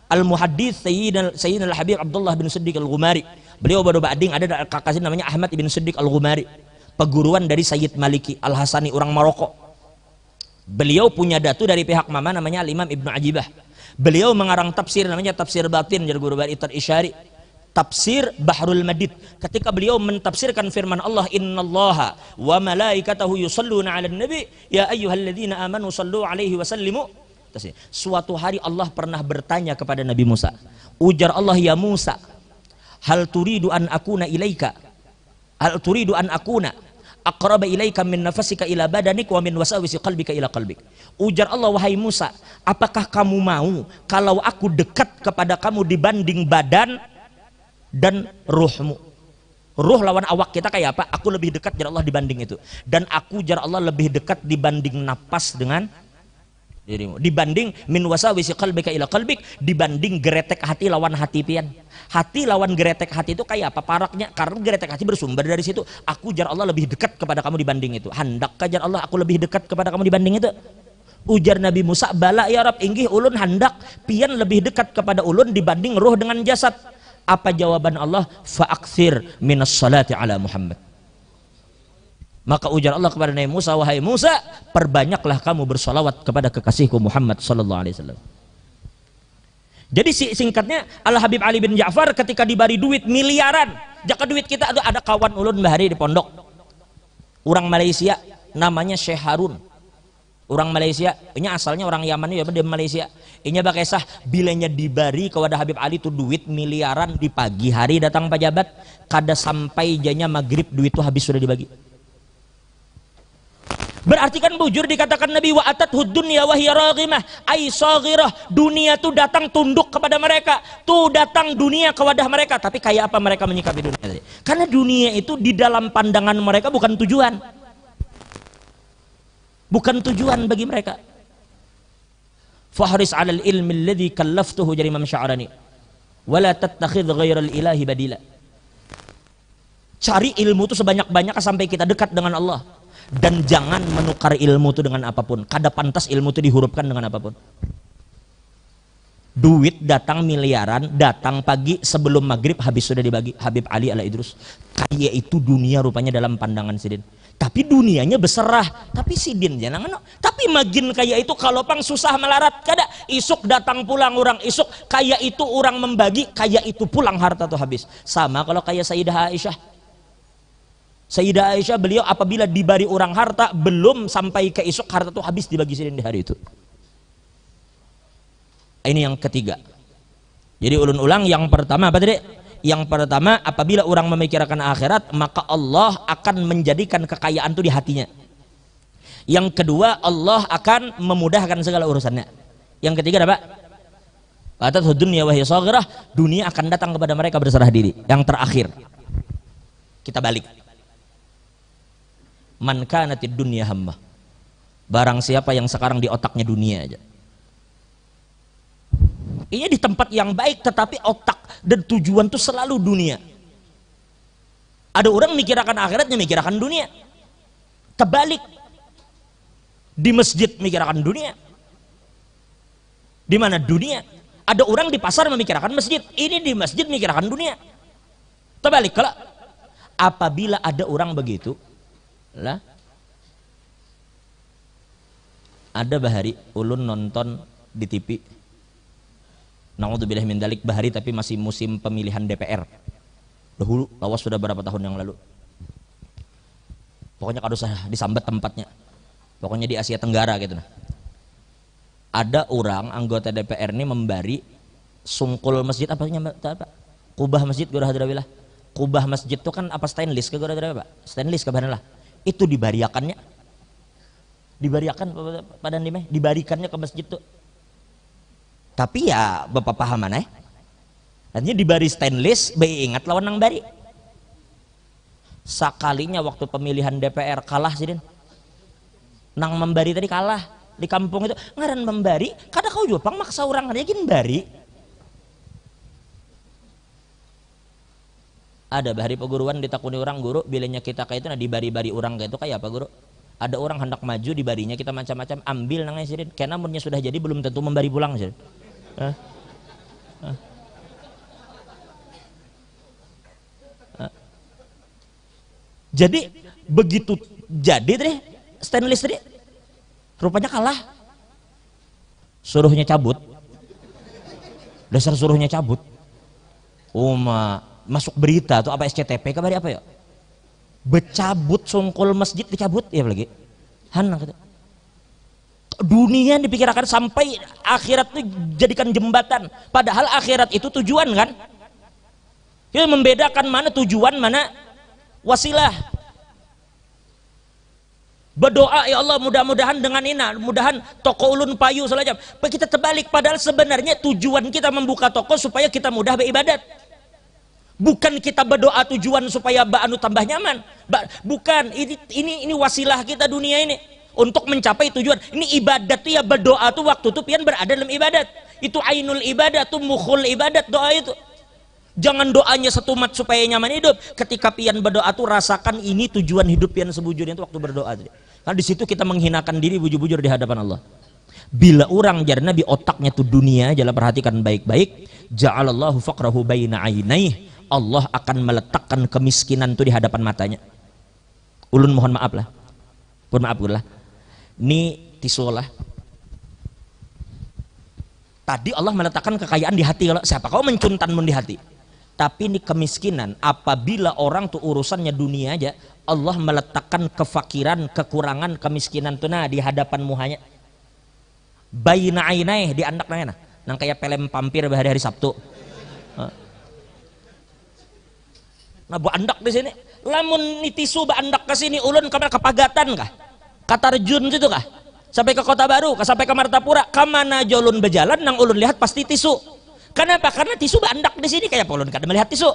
S1: Al-Muhaddits Sayyidina Al-Habib Abdullah bin Siddiq Al-Ghumari. Beliau baru bading ada kakaknya namanya Ahmad bin Siddiq Al-Ghumari, peguruan dari Sayyid Maliki Al-Hasani orang Maroko. Beliau punya datu dari pihak mama namanya Al-Imam Ibnu Ajibah. Beliau mengarang tafsir namanya tafsir batin dari guru Baritat Isyari, tafsir Bahrul Madid. Ketika beliau mentafsirkan firman Allah, innallaha wa malaikatahu yusalluna 'alan nabi ya ayyuhalladzina amanu sallu 'alaihi wa sallimu. Suatu hari Allah pernah bertanya kepada Nabi Musa. Ujar Allah, ya Musa, hal turidu an akuna ilaika? Hal turidu an akuna aqraba ilaika min nafasika ila badanik wa min wasawisi qalbika ila qalbik. Ujar Allah, wahai Musa, apakah kamu mau kalau aku dekat kepada kamu dibanding badan dan ruhmu? Ruh lawan awak kita kayak apa? Aku lebih dekat jar Allah dibanding itu. Dan aku jar Allah lebih dekat dibanding napas dengan dirimu. Dibanding min wasawisi qalbika ila qalbik, dibanding geretek hati lawan hati pian. Hati lawan geretek hati itu kayak apa paraknya? Karena geretek hati bersumber dari situ. Aku jar Allah lebih dekat kepada kamu dibanding itu. Handakkah jar Allah aku lebih dekat kepada kamu dibanding itu? Ujar Nabi Musa, bala ya Rab, inggih ulun handak pian lebih dekat kepada ulun dibanding ruh dengan jasad. Apa jawaban Allah? Fa'akthir minas salati ala Muhammad. Maka ujar Allah kepada Nabi Musa, wahai Musa, perbanyaklah kamu bersolawat kepada kekasihku Muhammad sallallahu alaihi wasallam. Jadi singkatnya, Al Habib Ali bin Ja'far ketika diberi duit miliaran, jaka duit kita ada kawan ulun bahari di pondok, orang Malaysia namanya Syekh Harun, orang Malaysia, ini asalnya orang Yaman ya, di Malaysia. Ini pakai sah bilanya diberi kepada Habib Ali itu duit miliaran, di pagi hari datang pejabat, kada sampai janya maghrib duit itu habis sudah dibagi. Berarti kan bujur dikatakan Nabi wa atathud dunya wa hiya raghimah ay saghirah, dunia tuh datang tunduk kepada mereka, tuh datang dunia ke wadah mereka. Tapi kayak apa mereka menyikapi dunia tadi? Karena dunia itu di dalam pandangan mereka bukan tujuan, bukan tujuan bagi mereka. Fahris 'alal ilmi alladhi kallaftuhu jadi Imam Sya'rani wala tattakhidh ghairal ilahi badila. Cari ilmu itu sebanyak-banyaknya sampai kita dekat dengan Allah. Dan jangan menukar ilmu itu dengan apapun. Kada pantas ilmu itu dihurufkan dengan apapun. Duit datang miliaran, datang pagi sebelum maghrib habis sudah dibagi. Habib Ali Al-Idrus, kaya itu dunia rupanya dalam pandangan Sidin. Tapi dunianya berserah. Tapi Sidin jangan. Tapi magin kaya itu kalau pang susah melarat. Kada isuk datang pulang orang isuk. Kaya itu orang membagi, kaya itu pulang harta tuh habis. Sama kalau kaya Sayyidah Aisyah. Sayyidah Aisyah beliau apabila diberi orang harta belum sampai ke isuk harta itu habis dibagi Sidin di hari itu. Ini yang ketiga. Jadi ulun ulang, yang pertama apa tadi? Yang pertama, apabila orang memikirkan akhirat, maka Allah akan menjadikan kekayaan itu di hatinya. Yang kedua, Allah akan memudahkan segala urusannya. Yang ketiga apa? Atat dunya wa hiya saghirah, dunia akan datang kepada mereka berserah diri. Yang terakhir, kita balik. Man kanatid dunya hammah. Barang siapa yang sekarang di otaknya dunia aja. Ini di tempat yang baik, tetapi otak dan tujuan itu selalu dunia. Ada orang mikirkan akhiratnya, mikirkan dunia. Kebalik, di masjid mikirkan dunia. Di mana dunia? Ada orang di pasar memikirkan masjid, ini di masjid mikirkan dunia. Terbalik, kalau apabila ada orang begitu, lah, ada bahari ulun nonton di TV. Naudzubillah min dzalik, bahari tapi masih musim pemilihan DPR. Dahulu, lawas sudah berapa tahun yang lalu. Pokoknya kado saya disambat tempatnya. Pokoknya di Asia Tenggara gitu nah. Ada orang anggota DPR ini membari sungkul masjid apa? Kubah masjid gurah hadrabillah. Kubah masjid itu kan apa stainless ke gurah hadrabillah, Pak? Stainless ke lah. Itu dibariakannya. Dibariakan pada nimeh, dibarikannya ke masjid tuh. Tapi ya bapak paham mana? Artinya dibari stainless, bayi ingat lawan nang bari. Sakalinya waktu pemilihan DPR kalah sih Din. Nang membari tadi kalah di kampung itu ngaran membari. Kada kau juga pang maksa orang yakin bari. Ada bahari peguruan ditakuni orang guru bilanya kita kayak itu nah dibari-bari orang kayak itu kayak apa guru? Ada orang hendak maju di barinya kita macam-macam ambil nang sirin. Karena namunnya sudah jadi belum tentu membari pulang sirin. Jadi begitu jadi deh stainless tadi rupanya kalah, suruhnya cabut, dasar suruhnya cabut. Masuk berita tuh apa SCTP kabari apa ya, becabut sungkul masjid dicabut ya lagi hanang gitu. Dunia dipikirkan sampai akhirat itu jadikan jembatan, padahal akhirat itu tujuan kan. Kita membedakan mana tujuan mana wasilah. Berdoa ya Allah mudah-mudahan dengan ini, mudahan toko ulun payu selajam. Kita terbalik, padahal sebenarnya tujuan kita membuka toko supaya kita mudah beribadat. Bukan kita berdoa tujuan supaya anu tambah nyaman. Bukan, ini wasilah kita dunia ini untuk mencapai tujuan. Ini ibadat tuh ya, berdoa tuh waktu tuh pian berada dalam ibadat. Itu ainul ibadat tuh mukhul ibadat, doa itu. Jangan doanya setumat supaya nyaman hidup. Ketika pian berdoa tuh rasakan ini tujuan hidup pian sebujurnya itu waktu berdoa. Karena di situ kita menghinakan diri bujur-bujur di hadapan Allah. Bila orang jadi nabi otaknya tuh dunia, jangan perhatikan baik-baik. Ja'alallahu faqrahu baina ainaih. Allah akan meletakkan kemiskinan itu di hadapan matanya. Ulun mohon maaf lah. Mohon maaf lah. Ini tisu lah. Tadi Allah meletakkan kekayaan di hati. Siapa kau mencuntanmu di hati? Tapi ini kemiskinan. Apabila orang tuh urusannya dunia aja, Allah meletakkan kefakiran, kekurangan, kemiskinan tuh nah di hadapan muhanya. Baina ainaih di andak nang nang kayak pelem pampir hari-hari Sabtu. Nah bu andak di sini, lamun nitisu bu andak ke sini ulun kamar kepagatan kah, Katarjun situ kah, sampai ke Kota Baru kah, sampai ke Martapura, kamana jolun berjalan nang ulun lihat pasti tisu. Kenapa? Karena tisu bu andak di sini kayak ulun kada melihat tisu.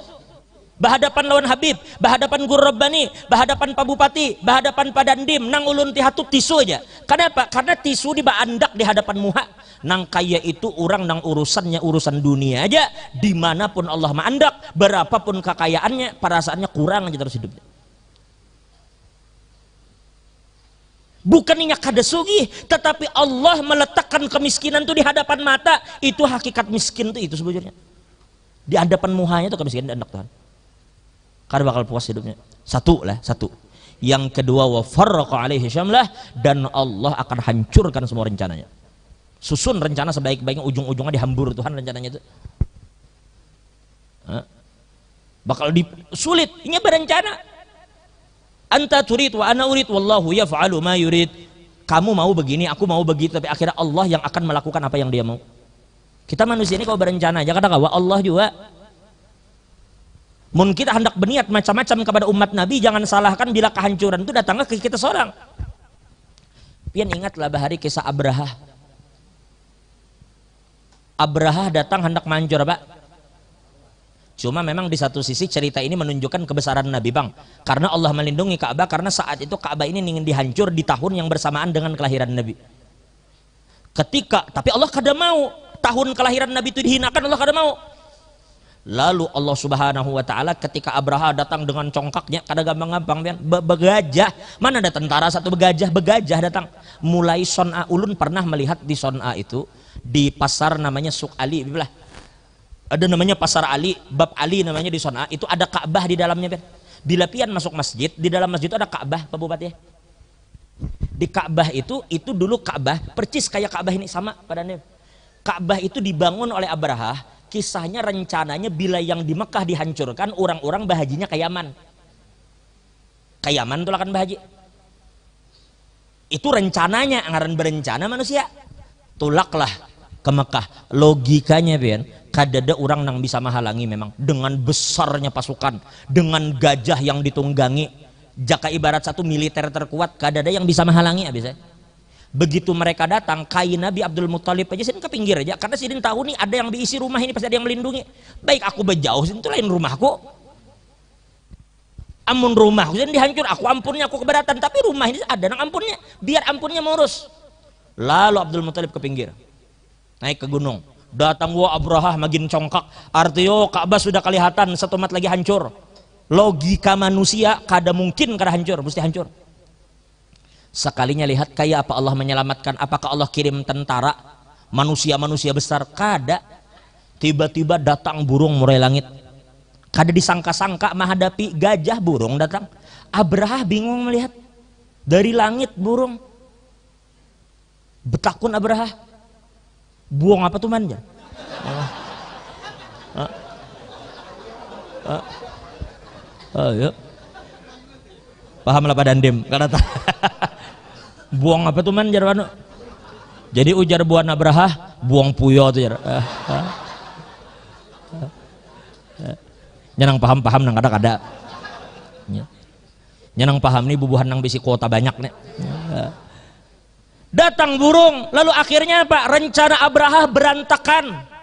S1: Bahadapan lawan Habib, bahadapan Guru Rabbani, bahadapan Pak Bupati, bahadapan Pak Dandim, nang ulun tihatu tisu aja. Kenapa? Karena tisu di bu andak di hadapan muha. Nang kaya itu orang nang urusannya urusan dunia aja, dimanapun Allah mandak, berapapun kekayaannya, perasaannya kurang aja terus hidupnya. Bukan ingat kada sugih, tetapi Allah meletakkan kemiskinan itu di hadapan mata. Itu hakikat miskin itu sebetulnya. Di hadapan muhanya itu kemiskinan anak Tuhan. Kada bakal puas hidupnya. Satu. Yang kedua, wa farraqa alaihi syamlah, dan Allah akan hancurkan semua rencananya. Susun rencana sebaik-baiknya, ujung-ujungnya dihambur Tuhan rencananya itu. Bakal sulit. Ini berencana. Anta turid wa ana urid wallahu yaf'alu ma yurid. Kamu mau begini, aku mau begitu, tapi akhirnya Allah yang akan melakukan apa yang dia mau. Kita manusia ini kalau berencana aja kadang-kadang Allah juga. Mun kita hendak berniat macam-macam kepada umat Nabi, jangan salahkan bila kehancuran itu datangnya ke kita seorang. Pian ingatlah bahari kisah Abraha. Abraha datang hendak mancur, Pak. Cuma memang di satu sisi cerita ini menunjukkan kebesaran Nabi, Bang. Karena Allah melindungi Ka'bah, karena saat itu Ka'bah ini ingin dihancur di tahun yang bersamaan dengan kelahiran Nabi. Tapi Allah kada mau tahun kelahiran Nabi itu dihinakan, Allah kada mau. Lalu Allah Subhanahu wa taala ketika Abraha datang dengan congkaknya, kada gampang-gampang pian, begajah. Mana ada tentara satu begajah datang. Mulai Son'a, ulun pernah melihat di Son'a itu, di pasar namanya Suk Ali, bilah. Ada namanya pasar Ali, bab Ali namanya di Son'a, itu ada Ka'bah di dalamnya pian. Bila pian masuk masjid, di dalam masjid itu ada Ka'bah, Pak Bupati. Di Ka'bah itu dulu Ka'bah percis kayak Ka'bah ini sama padanya. Ka'bah itu dibangun oleh Abraha. Kisahnya rencananya bila yang di Mekah dihancurkan, orang-orang bahajinya ke Yaman. Ke Yaman tulakan bahaji. Itu rencananya, anggaran berencana manusia. Tulaklah ke Mekah. Logikanya pian, kadada orang nang bisa menghalangi memang dengan besarnya pasukan, dengan gajah yang ditunggangi. Jaka ibarat satu militer terkuat, kadada yang bisa menghalangi abisnya. Begitu mereka datang, kain Nabi Abdul Muttalib aja sini ke pinggir aja, karena sidin tahu nih ada yang diisi rumah ini, pasti ada yang melindungi. Baik aku berjauh sini, itu lain rumahku. Amun rumahku sini dihancur, aku ampunnya, aku keberatan. Tapi rumah ini ada yang ampunnya, biar ampunnya mengurus. Lalu Abdul Muttalib ke pinggir, naik ke gunung. Datang wa Abraha magin congkak, artiyo Ka'bah sudah kelihatan setomat lagi hancur. Logika manusia kada mungkin kada hancur, mesti hancur. Sekalinya lihat kayak apa Allah menyelamatkan. Apakah Allah kirim tentara, manusia-manusia besar? Kada. Tiba-tiba datang burung murai langit. Kada disangka-sangka menghadapi gajah, burung datang. Abraha bingung melihat dari langit burung. Betakun Abraha. Buang apa tuh manja? Ayo. Pahamlah Pak Dandim. Kada tahu. Buang apa tuh man jarwano? Jadi ujar buan Abraha, buang puyo tuh jar. Nyenang paham nang kada. Nyenang paham nih bubuhan nang bisi kuota banyak nih. Datang burung, lalu akhirnya apa? Rencana Abraha berantakan.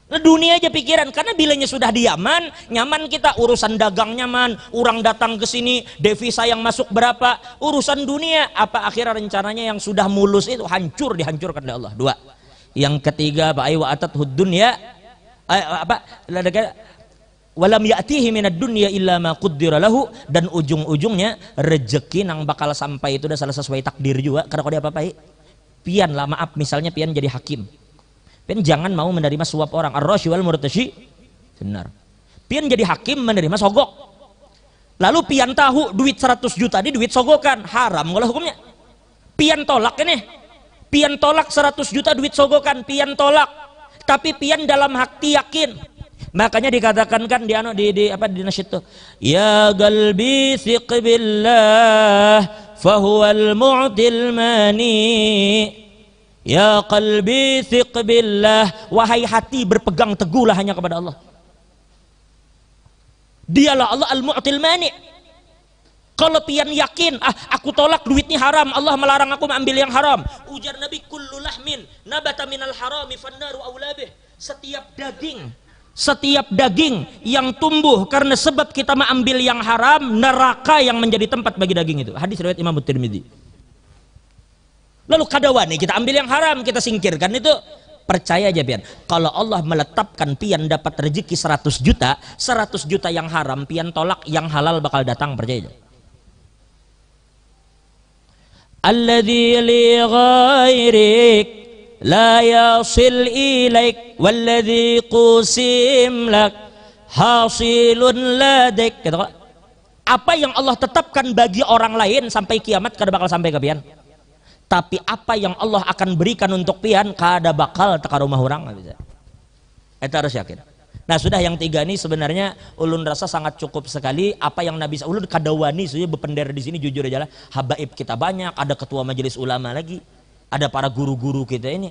S1: Dunia aja pikiran, karena bilanya sudah di Yaman, nyaman kita, urusan dagang nyaman, orang datang ke sini, devisa yang masuk berapa, urusan dunia. Apa akhirnya rencananya yang sudah mulus itu dihancurkan oleh Allah. Dua. Yang ketiga, wa atathud dunya, walam ya'tihi minad dunya illa ma qaddara lahu, dan ujung-ujungnya rezeki nang bakal sampai itu udah salah sesuai takdir juga. Karena kalau dia apa-apa, pian lah, maaf, misalnya pian jadi hakim. Pian jangan mau menerima suap orang, ar-rashi wal murtashi, benar. Pian jadi hakim menerima sogok. Lalu pian tahu duit 100 juta ini duit sogokan, haram kalau hukumnya. Pian tolak ini. Pian tolak 100 juta duit sogokan, pian tolak. Tapi pian dalam hati yakin. Makanya dikatakan kan di nasyid tuh, ya qalbi thiq billah fahuwal mu'til mani. Ya qalbi thiq billah, wahai hati berpegang teguhlah hanya kepada Allah. Dialah Allah al-mu'til mani. Kalau pian yakin, aku tolak duit ini haram, Allah melarang aku mengambil yang haram. Ujar Nabi, kullu lahmin nabata minal harami fannaru aulabih. Setiap daging yang tumbuh karena sebab kita mengambil yang haram, neraka yang menjadi tempat bagi daging itu. Hadis riwayat Imam Tirmidzi. Lalu kadawani kita ambil yang haram, kita singkirkan itu. Percaya aja pian, kalau Allah meletakkan pian dapat rezeki 100 juta yang haram pian tolak, yang halal bakal datang, percaya aja. Alladzi li ghairik la yasil ilaik walladzi qusim lak hasilun ladik. Apa yang Allah tetapkan bagi orang lain sampai kiamat kada bakal sampai ke pian. Tapi apa yang Allah akan berikan untuk pian kada bakal teka rumah orang, nggak bisa. Itu harus yakin. Nah sudah, yang tiga ini sebenarnya ulun rasa sangat cukup sekali. Apa yang Nabi ulun kadawani sudah berpender di sini, jujur aja lah. Habaib kita banyak, ada ketua majelis ulama lagi, ada para guru-guru kita ini.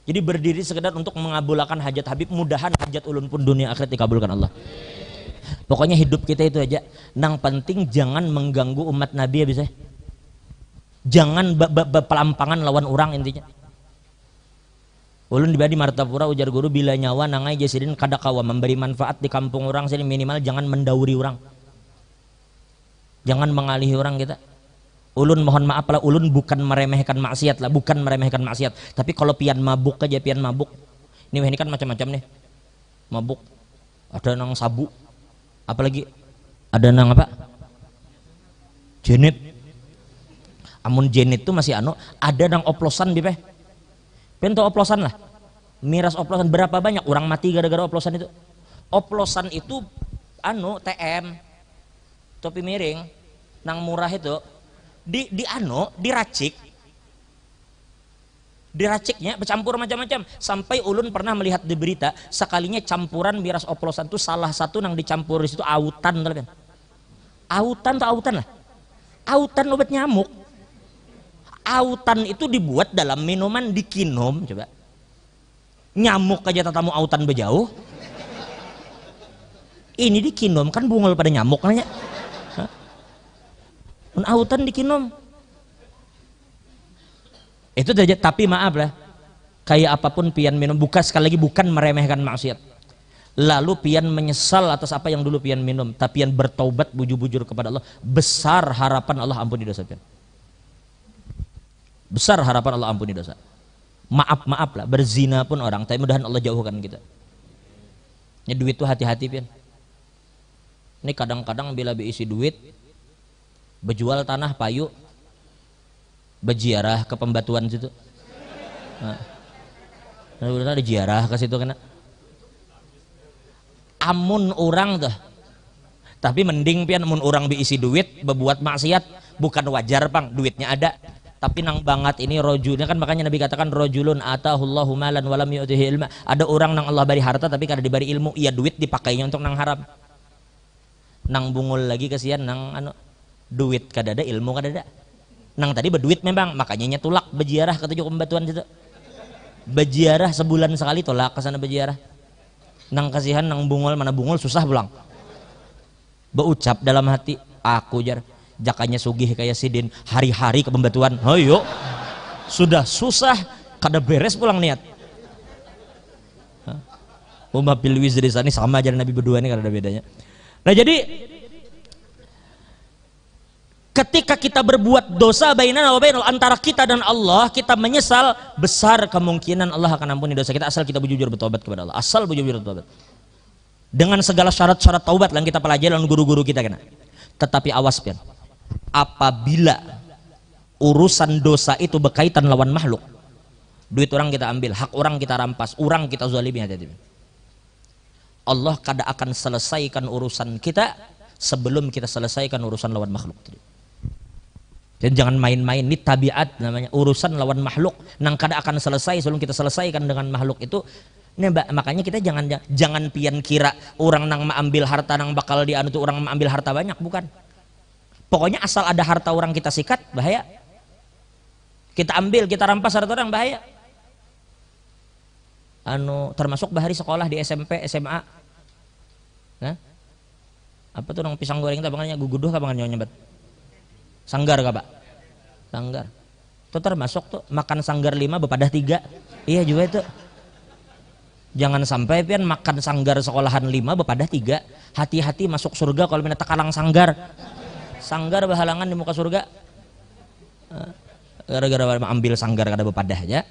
S1: Jadi berdiri sekedar untuk mengabulkan hajat Habib. Mudahan hajat ulun pun dunia akhirat dikabulkan Allah. Pokoknya hidup kita itu aja. Nang penting jangan mengganggu umat Nabi ya bisa. Jangan pelampangan lawan orang intinya. Ulun di Martapura ujar guru bila nyawa nangai jasidin kadakawa memberi manfaat di kampung orang sini minimal jangan mendauri orang. Jangan mengalihi orang kita. Ulun mohon maaf lah, ulun bukan meremehkan maksiat lah, bukan meremehkan maksiat. Tapi kalau pian mabuk aja, pian mabuk. Ini kan macam-macam nih. Mabuk. Ada nang sabu. Apalagi ada nang apa? Jenet. Amun jenet tuh masih ada nang oplosan bipeh. Pintu oplosan lah, miras oplosan berapa banyak orang mati gara-gara oplosan itu. Oplosan itu TM, topi miring, nang murah itu, diraciknya bercampur macam-macam. Sampai ulun pernah melihat di berita sekalinya campuran miras oplosan itu salah satu nang dicampur di situ autan, kan? Autan lah, autan obat nyamuk. Autan itu dibuat dalam minuman dikinom, coba nyamuk aja tatamu autan bejauh, ini dikinom kan bungul pada nyamuk nanya. Autan dikinom itu aja. Tapi maaf lah, kayak apapun pian minum, sekali lagi bukan meremehkan maksiat, lalu pian menyesal atas apa yang dulu pian minum, tapi pian bertaubat bujur-bujur kepada Allah, besar harapan Allah ampuni dosa pian. Besar harapan Allah ampuni dosa. Maaf lah, berzina pun orang, tapi mudahan Allah jauhkan kita. Ini duit tuh hati-hati pian. Ini kadang-kadang bila diisi duit, berjual tanah payu, berziarah ke pembatuan situ. Nah, udah ada ziarah ke situ kena. Amun orang tuh. Tapi mending pian amun orang diisi duit, berbuat maksiat, bukan wajar pang, duitnya ada. Tapi nang banget ini rojulnya kan, makanya Nabi katakan rojulun atahullahu malan walam yu'tihi ilma. Ada orang nang Allah beri harta tapi kada diberi ilmu, iya duit dipakainya untuk nang haram. Nang bungul lagi kasihan nang duit kada ada, ilmu kada ada. Nang tadi berduit memang, makanya nyetulak berziarah ke 7 pembatuan situ. Berziarah sebulan sekali tolak ke sana berziarah. Nang kasihan nang bungul, mana bungul susah pulang. Berucap dalam hati, aku jar jakanya sugih kayak sidin hari-hari ke pembatuan. Ayo, sudah susah kada beres pulang niat. Umma bil wizri sani sama aja Nabi berdua ini kada ada bedanya. Nah jadi ketika kita berbuat dosa bainana wa bainal, antara kita dan Allah, kita menyesal, besar kemungkinan Allah akan ampuni dosa kita asal kita bujur bertobat kepada Allah. Asal bujur bertobat. Dengan segala syarat-syarat taubat yang kita pelajari oleh guru-guru kita kena. Tetapi awas pian. Apabila urusan dosa itu berkaitan lawan makhluk, duit orang kita ambil, hak orang kita rampas, orang kita zalimi, hati-hati. Allah kada akan selesaikan urusan kita sebelum kita selesaikan urusan lawan makhluk. Dan jangan main-main, ini tabiat namanya, urusan lawan makhluk nang kada akan selesai sebelum kita selesaikan dengan makhluk itu. Ini makanya kita jangan pian kira orang nang ambil harta nang bakal dianu tuh orang ambil harta banyak, bukan. Pokoknya asal ada harta orang kita sikat, bahaya. Kita ambil, kita rampas harta orang, bahaya. Termasuk bahari sekolah di SMP, SMA. Nah, apa tuh nang pisang goreng itu bangannya guguduh kapangan nyonya bet. Sanggar kah Pak? Sanggar. Itu termasuk tuh makan sanggar 5 bepadah 3. Iya juga itu. Jangan sampai pian makan sanggar sekolahan 5 bepadah 3. Hati-hati masuk surga kalau minta kalang sanggar. Sanggar berhalangan di muka surga. Gara-gara ambil sanggar kada bepadah aja.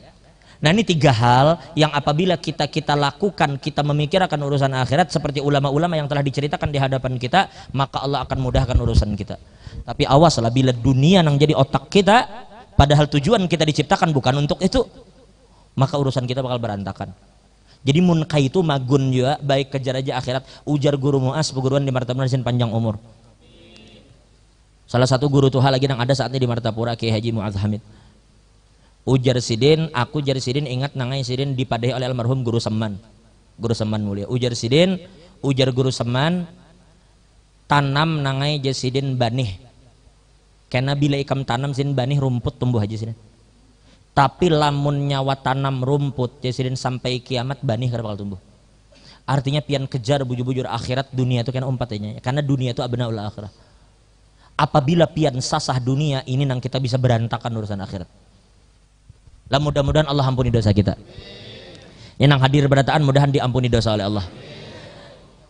S1: Nah ini 3 hal yang apabila kita lakukan, kita memikirkan urusan akhirat seperti ulama-ulama yang telah diceritakan di hadapan kita, maka Allah akan mudahkan urusan kita. Tapi awaslah bila dunia yang jadi otak kita, padahal tujuan kita diciptakan bukan untuk itu, maka urusan kita bakal berantakan. Jadi munka itu magun juga, baik kejar aja akhirat. Ujar guru Mu'az, perguruan di Martapura panjang umur. Salah satu guru tuha lagi yang ada saat ini di Martapura, Kiai Haji Mu'adz Hamid. Ujar sidin, aku jar sidin ingat nangai sidin dipadahi oleh almarhum guru Seman mulia. Ujar sidin, ujar guru Seman, tanam nangai jar sidin banih. Karena bila ikam tanam sidin banih rumput tumbuh aja sidin. Tapi lamun nyawa tanam rumput jar sidin sampai kiamat banih kada bakal tumbuh. Artinya pian kejar bujur-bujur akhirat, dunia itu kan umpatnya. Karena dunia itu abnaul akhirah. Apabila pian sasah dunia ini, nang kita bisa berantakan urusan akhirat. Lah mudah-mudahan Allah ampuni dosa kita. Yang nang hadir berataan mudahan diampuni dosa oleh Allah.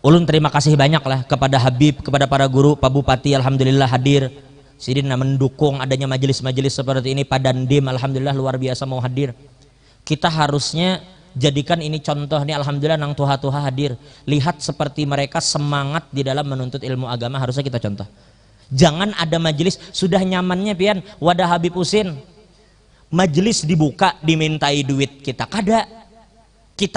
S1: Ulun terima kasih banyak lah kepada Habib, kepada para guru, Pak Bupati alhamdulillah hadir. Sidin mendukung adanya majelis-majelis seperti ini. Pak Dandim alhamdulillah luar biasa mau hadir. Kita harusnya jadikan ini contoh nih, alhamdulillah nang tuha-tuha hadir. Lihat seperti mereka semangat di dalam menuntut ilmu agama, harusnya kita contoh. Jangan ada majelis sudah nyamannya pian wadah Habib Husin. Majelis dibuka dimintai duit kita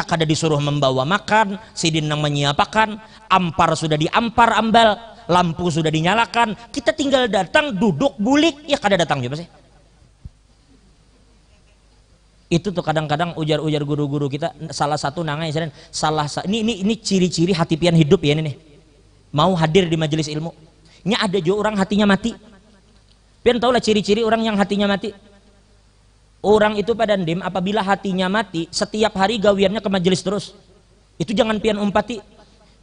S1: kada disuruh membawa makan, sidin nang menyiapakan, ampar sudah diampar ambal, lampu sudah dinyalakan, kita tinggal datang duduk bulik ya kada datang juga sih. Itu tuh kadang-kadang ujar-ujar guru-guru kita, salah satu nangai ini ciri-ciri hati pian hidup ya ini nih. Mau hadir di majelis ilmu. Nya ada juga orang hatinya mati. Pian tahu lah ciri-ciri orang yang hatinya mati. Orang itu pada Dandim apabila hatinya mati, setiap hari gawiannya ke majelis terus. Itu jangan pian umpati.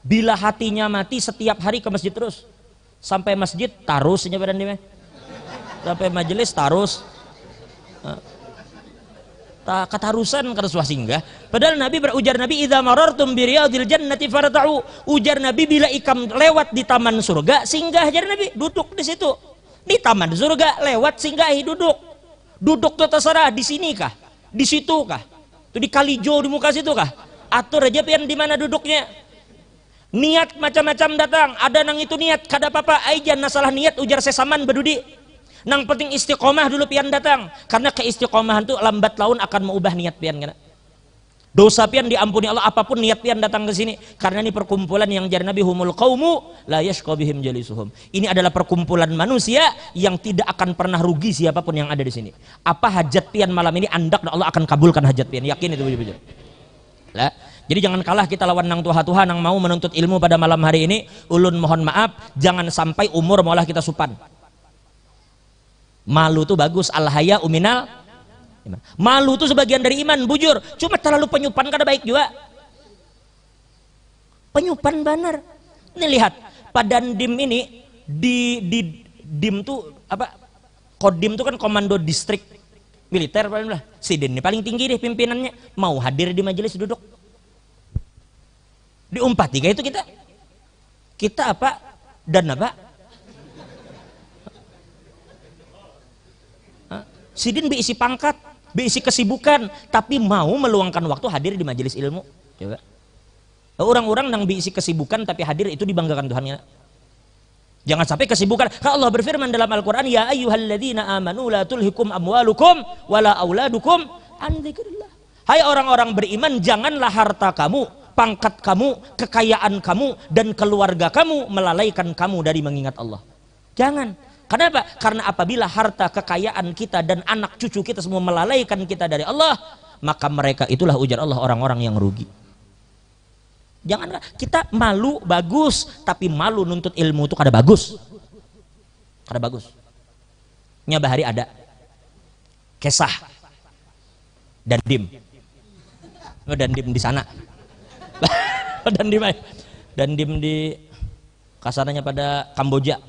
S1: Bila hatinya mati setiap hari ke masjid terus. Sampai masjid tarusnya pada Dandim. Sampai majelis tarus. Katarusan karena singgah. Padahal Nabi berujar, Nabi idza marartum bi riyadil jannati farta'u. Ujar Nabi bila ikam lewat di taman surga, singgah jar Nabi, duduk di situ. Di taman surga lewat singgahi duduk. Duduk tuh terserah di sini kah? Di situ kah? Tuh di Kalijo di muka situ kah? Atur aja pian di mana duduknya. Niat macam-macam datang, ada nang itu niat kada apa-apa, aijan nasalah niat ujar sesaman berdudi. Nang penting istiqomah dulu pian datang, karena keistiqomahan tuh lambat laun akan mengubah niat pian kana. Dosa pian diampuni Allah apapun niat pian datang ke sini, karena ini perkumpulan yang jar Nabi humul qaumu la yashqa bihim jalisuhum. Ini adalah perkumpulan manusia yang tidak akan pernah rugi siapapun yang ada di sini. Apa hajat pian malam ini andak Allah akan kabulkan hajat pian, yakin itu bujur-bujur. Lah, jadi jangan kalah kita lawan nang tuha-tuha nang mau menuntut ilmu pada malam hari ini. Ulun mohon maaf, jangan sampai umur maulah kita supan. Malu tuh bagus, al haya uminal. Malu tuh sebagian dari iman, bujur. Cuma terlalu penyupan kada baik juga. Penyupan benar. Ini lihat, pada Dandim ini di Dim tuh apa? Kodim tuh kan komando distrik militer lah. Sidin ini paling tinggi deh pimpinannya, mau hadir di majelis duduk. Di Umpati kayak itu kita. Kita apa? Dan apa? Sidin diisi pangkat, diisi kesibukan, tapi mau meluangkan waktu hadir di majelis ilmu. Coba. Orang-orang yang diisi kesibukan tapi hadir itu dibanggakan Tuhan. Jangan sampai kesibukan. Allah berfirman dalam Al-Qur'an, ya ayyuhalladzina amanu la tulhikum amwalukum wala auladukum an dzikrillah. Hai orang-orang beriman, janganlah harta kamu, pangkat kamu, kekayaan kamu dan keluarga kamu melalaikan kamu dari mengingat Allah. Jangan. Kenapa? Karena apabila harta kekayaan kita dan anak cucu kita semua melalaikan kita dari Allah, maka mereka itulah ujar Allah orang-orang yang rugi. Jangan kita malu bagus, tapi malu nuntut ilmu itu kada bagus. Kada bagus. Nyabahari ada kisah Dandim. Dandim di sana. Dandim di kasarannya pada Kamboja.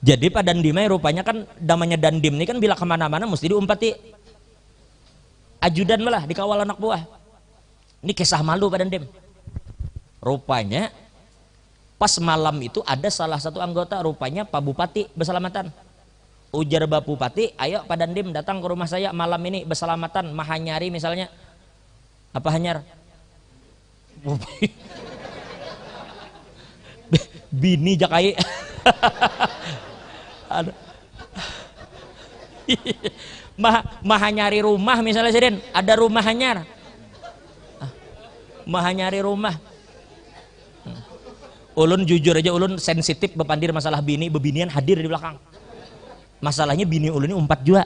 S1: Jadi pada Dandimai rupanya kan namanya Dandim ini kan bila kemana-mana mesti diumpati ajudan malah dikawal anak buah. Ini kisah malu pada Dandim. Rupanya pas malam itu ada salah satu anggota, rupanya Pak Bupati berselamatan. Ujar Pak Bupati, ayo Pak Dandim datang ke rumah saya malam ini berselamatan, mahanyari misalnya. Apa hanyar? Bini jakai. Mahanyari rumah misalnya Sidin, ada rumah hanyar. Mahanyari rumah. Ulun jujur aja, ulun sensitif bepandir masalah bini, bebinian hadir di belakang. Masalahnya bini ulun ini 4 juga.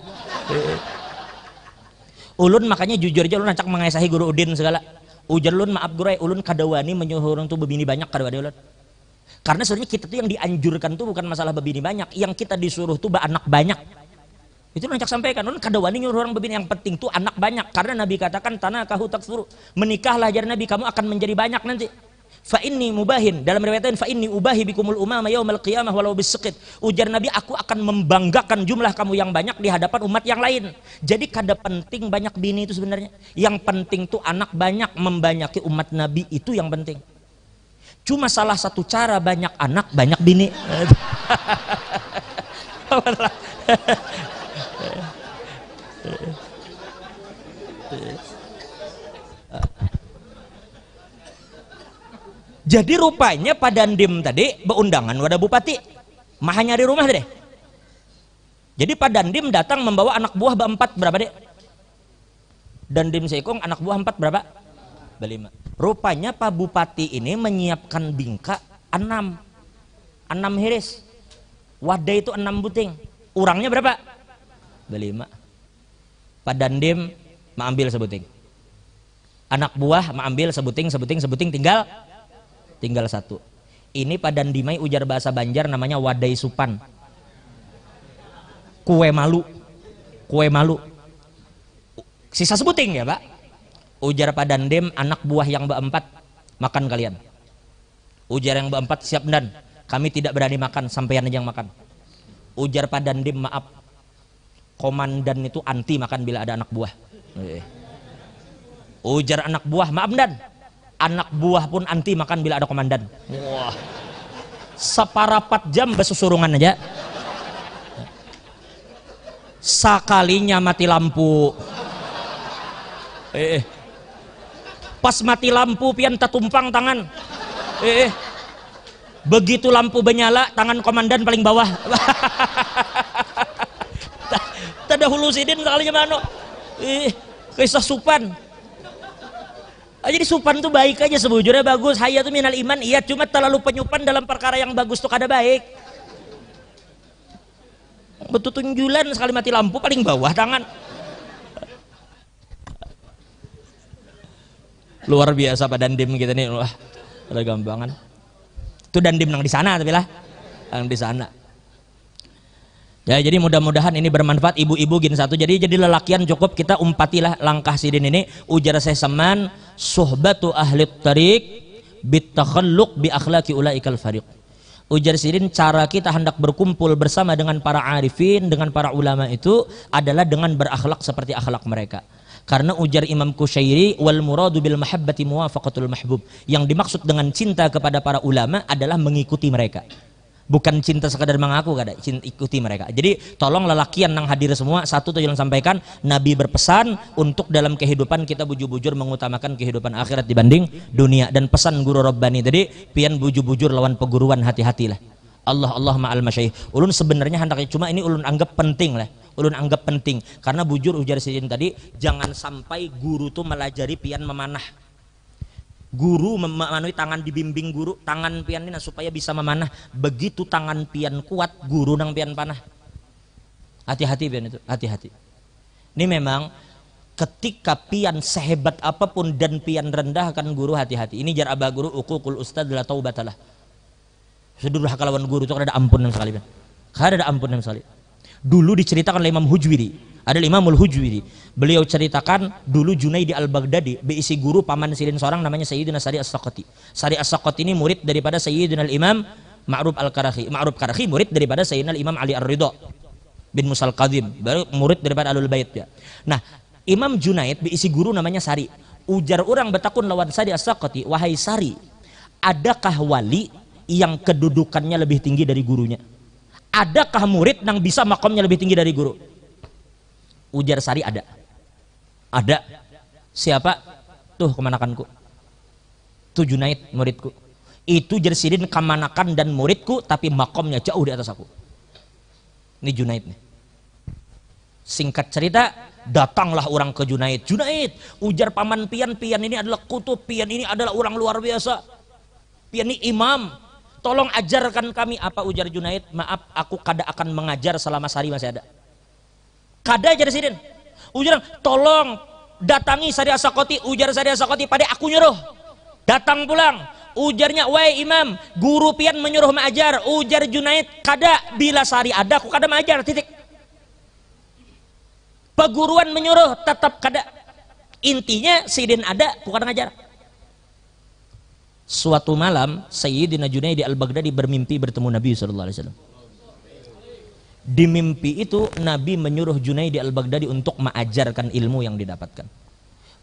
S1: Ulun makanya jujur aja ulun acak mengasahi Guru Udin segala. Ujar ulun maaf gurai, ulun kadawani menyuruh orang tuh bebini banyak kadawani ulun. Karena sebenarnya kita tuh yang dianjurkan tuh bukan masalah bebini banyak, yang kita disuruh tuh anak banyak. Itu nancak sampaikan, kada wani nyuruh orang bebini, yang penting tuh anak banyak, karena Nabi katakan tanah kahu taksuru, menikahlah jar Nabi, kamu akan menjadi banyak nanti. Fa inni mubahin, dalam riwayat lain fa inni ubahi bikumul umama yaumal qiyamah walau bisikit. Ujar Nabi, aku akan membanggakan jumlah kamu yang banyak di hadapan umat yang lain. Jadi kada penting banyak bini itu sebenarnya. Yang penting tuh anak banyak, membanyaki umat Nabi, itu yang penting. Cuma salah satu cara banyak anak banyak bini. Jadi rupanya Pak Dandim tadi beundangan wadah bupati, mah nyari rumah deh. Jadi Pak Dandim datang membawa anak buah berempat, berapa deh? Dandim Seikong anak buah 4 berapa? 5. Rupanya Pak Bupati ini menyiapkan bingka 6 hiris. Wadah itu 6 buting. Urangnya berapa? 5. Pak Dandim mengambil sebuting. Anak buah mengambil sebuting tinggal 1. Ini Pak Dandimai ujar bahasa Banjar namanya wadai supan. Kue malu. Sisa sebuting ya Pak. Ujar Pak Dandim, anak buah yang berempat makan kalian. Ujar yang berempat, siap dan kami tidak berani makan, sampean aja yang makan. Ujar Pak Dandim, maaf, komandan itu anti makan bila ada anak buah. Ujar anak buah, maaf dan anak buah pun anti makan bila ada komandan. Wah, separapat jam besusurungan aja. Sakalinya mati lampu. Pas mati lampu pian tatumpang tangan. Begitu lampu menyala, tangan komandan paling bawah. Tada hulu sidin sekalinya mano. Kisah supan. Jadi supan tuh baik aja sebujurnya, bagus. Haya tuh minal iman, iya, cuma terlalu penyupan dalam perkara yang bagus tuh kada baik. Betul tunjulan sekali mati lampu paling bawah tangan. Luar biasa Pak Dandim kita nih, wah, ada gampangan. Itu Dandim nang di sana tapi lah, nang di sana. Ya, jadi mudah-mudahan ini bermanfaat ibu-ibu gin satu. Jadi lelakian cukup kita umpatilah langkah sidin ini. Ujar saya seman suhbatu ahli tariq bitakhalluq bi akhlaqi ulaikal fariq. Ujar sidin, cara kita hendak berkumpul bersama dengan para arifin, dengan para ulama itu adalah dengan berakhlak seperti akhlak mereka. Karena ujar Imam Kusyairi, wal muradu bil mahabbati muwafaqatul mahbub. Yang dimaksud dengan cinta kepada para ulama adalah mengikuti mereka. Bukan cinta sekadar mengaku, kada, cinta ikuti mereka. Jadi tolong lelakian yang hadir semua, satu tuh yang sampaikan, Nabi berpesan untuk dalam kehidupan kita bujur-bujur mengutamakan kehidupan akhirat dibanding dunia. Dan pesan guru Rabbani tadi, pian bujur-bujur lawan peguruan, hati-hatilah. Allah ma'al masyayikh. Ulun sebenarnya hendaknya, cuma ini ulun anggap penting lah. Ulun anggap penting karena bujur ujar sidin tadi, jangan sampai guru tuh melajari pian memanah. Guru memanui tangan dibimbing guru, tangan pian ini supaya bisa memanah. Begitu tangan pian kuat, guru nang pian panah. Hati-hati pian itu, hati-hati. Ini memang ketika pian sehebat apapun dan pian rendahkan guru, hati-hati. Ini jar abah guru, uququl ustad la taubatalah. Sedurhaka lawan guru itu kada ada ampun sekali. Kada ada ampun sekali. Dulu diceritakan oleh Imam Hujwiri, ada Imamul Hujwiri, beliau ceritakan dulu Junaidi al-Baghdadi beisi guru paman sidin seorang namanya Sayyidina Sari As-Saqati. Sari As-Saqati ini murid daripada Sayyidina Imam Ma'ruf al-Karahi. Ma'ruf Karahi murid daripada Sayyidina Imam Ali Ar-Ridha bin Musal Qadim, baru murid daripada Ahlul Bait ya. Nah, Imam Junaid beisi guru namanya Sari. Ujar orang betakun lawan Sari As-Saqati, wahai Sari, adakah wali yang kedudukannya lebih tinggi dari gurunya? Adakah murid yang bisa makomnya lebih tinggi dari guru? Ujar Sari, ada. Ada. Siapa? Tuh kemanakanku. Tuh Junaid muridku. Itu jersidin kemanakan dan muridku, tapi makomnya jauh di atas aku. Ini Junaid nih. Singkat cerita, datanglah orang ke Junaid. Junaid, ujar paman pian, pian ini adalah kutub, pian ini adalah orang luar biasa. Pian ini imam. Tolong ajarkan kami. Apa ujar Junaid? Maaf, aku kada akan mengajar selama Sari masih ada. Kada ajar sidin. Ujar, tolong datangi Sari As-Saqati. Ujar Sari As-Saqati, pada aku nyuruh. Datang pulang. Ujarnya, wahai imam, guru pian menyuruh mengajar. Ujar Junaid, kada, bila Sari ada, aku kada mengajar, titik. Peguruan menyuruh tetap kada. Intinya Sidin ada bukan ngajar. Suatu malam Sayyidina Junaidi al-Baghdadi bermimpi bertemu Nabi SAW. Di mimpi itu Nabi menyuruh Junaidi al-Baghdadi untuk mengajarkan ilmu yang didapatkan.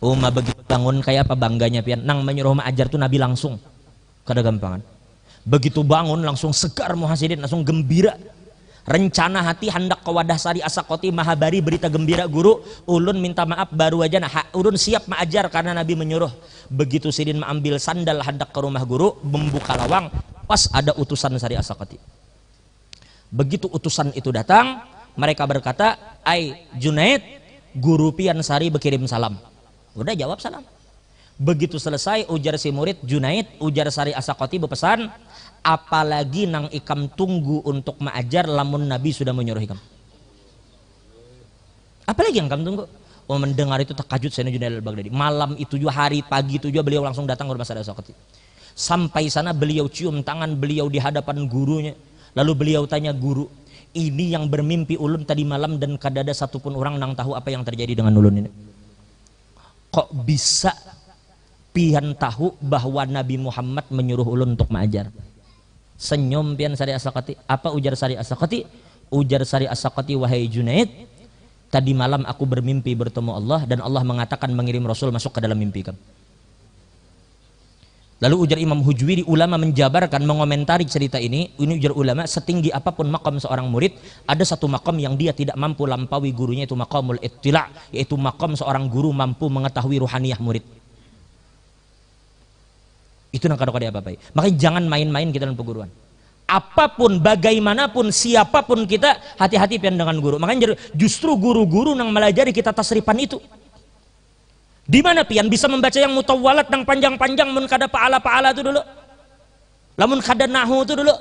S1: Begitu bangun kayak apa bangganya pian. Nang menyuruh mengajar tuh Nabi langsung kada gampangan. Begitu bangun langsung segar Muhasidin, langsung gembira. Rencana hati hendak ke Wadah Sari Asakoti mahabari berita gembira guru, ulun minta maaf baru aja ulun siap mengajar karena Nabi menyuruh. Begitu Sidin mengambil sandal hendak ke rumah guru, membuka lawang, pas ada utusan Sari Asakoti. Begitu utusan itu datang, mereka berkata, "Ai Junaid, guru pian Sari berkirim salam." Udah jawab salam. Begitu selesai ujar si murid Junaid, ujar Sari Asakoti berpesan, apalagi nang ikam tunggu untuk mengajar lamun Nabi sudah menyuruh ikam. Apalagi yang kamu tunggu? Mendengar itu terkajut Sayyidina Junaid al-Baghdadi. Malam itu juga, hari pagi itu juga beliau langsung datang ke rumah Sari Asakoti. Sampai sana beliau cium tangan beliau di hadapan gurunya. Lalu beliau tanya, "Guru, ini yang bermimpi ulun tadi malam dan kada ada satupun orang nang tahu apa yang terjadi dengan ulun ini. Kok bisa pian tahu bahwa Nabi Muhammad menyuruh ulun untuk mengajar?" Senyum pian Sari Asakoti. Apa ujar Sari Asakoti? Ujar Sari Asakoti, "Wahai Junaid, tadi malam aku bermimpi bertemu Allah dan Allah mengatakan mengirim Rasul masuk ke dalam mimpi kamu." Lalu ujar Imam Hujwiri, ulama menjabarkan, mengomentari cerita ini ujar ulama, setinggi apapun makam seorang murid, ada satu makam yang dia tidak mampu lampaui gurunya, itu makamul ittila', yaitu makam seorang guru mampu mengetahui ruhaniyah murid. Itu nang kada apa-apa. Makanya jangan main-main kita dalam perguruan. Apapun, bagaimanapun, siapapun kita, hati-hati pian dengan guru. Makanya justru guru-guru nang melajari kita tasrifan itu. Di mana pian bisa membaca yang mutawwalat nang panjang-panjang, mun kada paala-paala itu dulu. Lamun kada nahu itu dulu.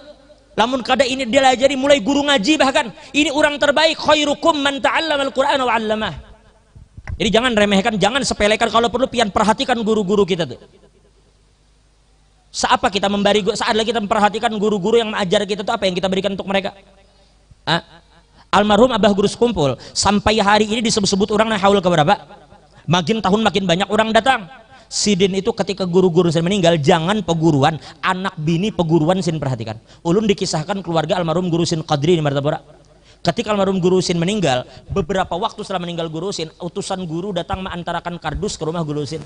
S1: Lamun kada ini dia lajari mulai guru ngaji bahkan. Ini orang terbaik, khairukum man ta'allamal Qur'ana wa 'allamah. Jadi jangan remehkan, jangan sepelekan, kalau perlu pian perhatikan guru-guru kita tuh. Saat kita saat lagi kita memperhatikan guru-guru yang mengajar kita itu apa yang kita berikan untuk mereka? Almarhum Abah Guru Sekumpul sampai hari ini disebut-sebut orang nah haul ke berapa? Makin tahun makin banyak orang datang. Sidin itu ketika guru-guru sin meninggal, jangan peguruan, anak bini peguruan sin perhatikan. Ulun dikisahkan keluarga almarhum Guru Sin Qadri di Martapura. Ketika almarhum Guru Sin meninggal, beberapa waktu setelah meninggal Guru Sin, utusan guru datang mengantarakan kardus ke rumah Guru Sin.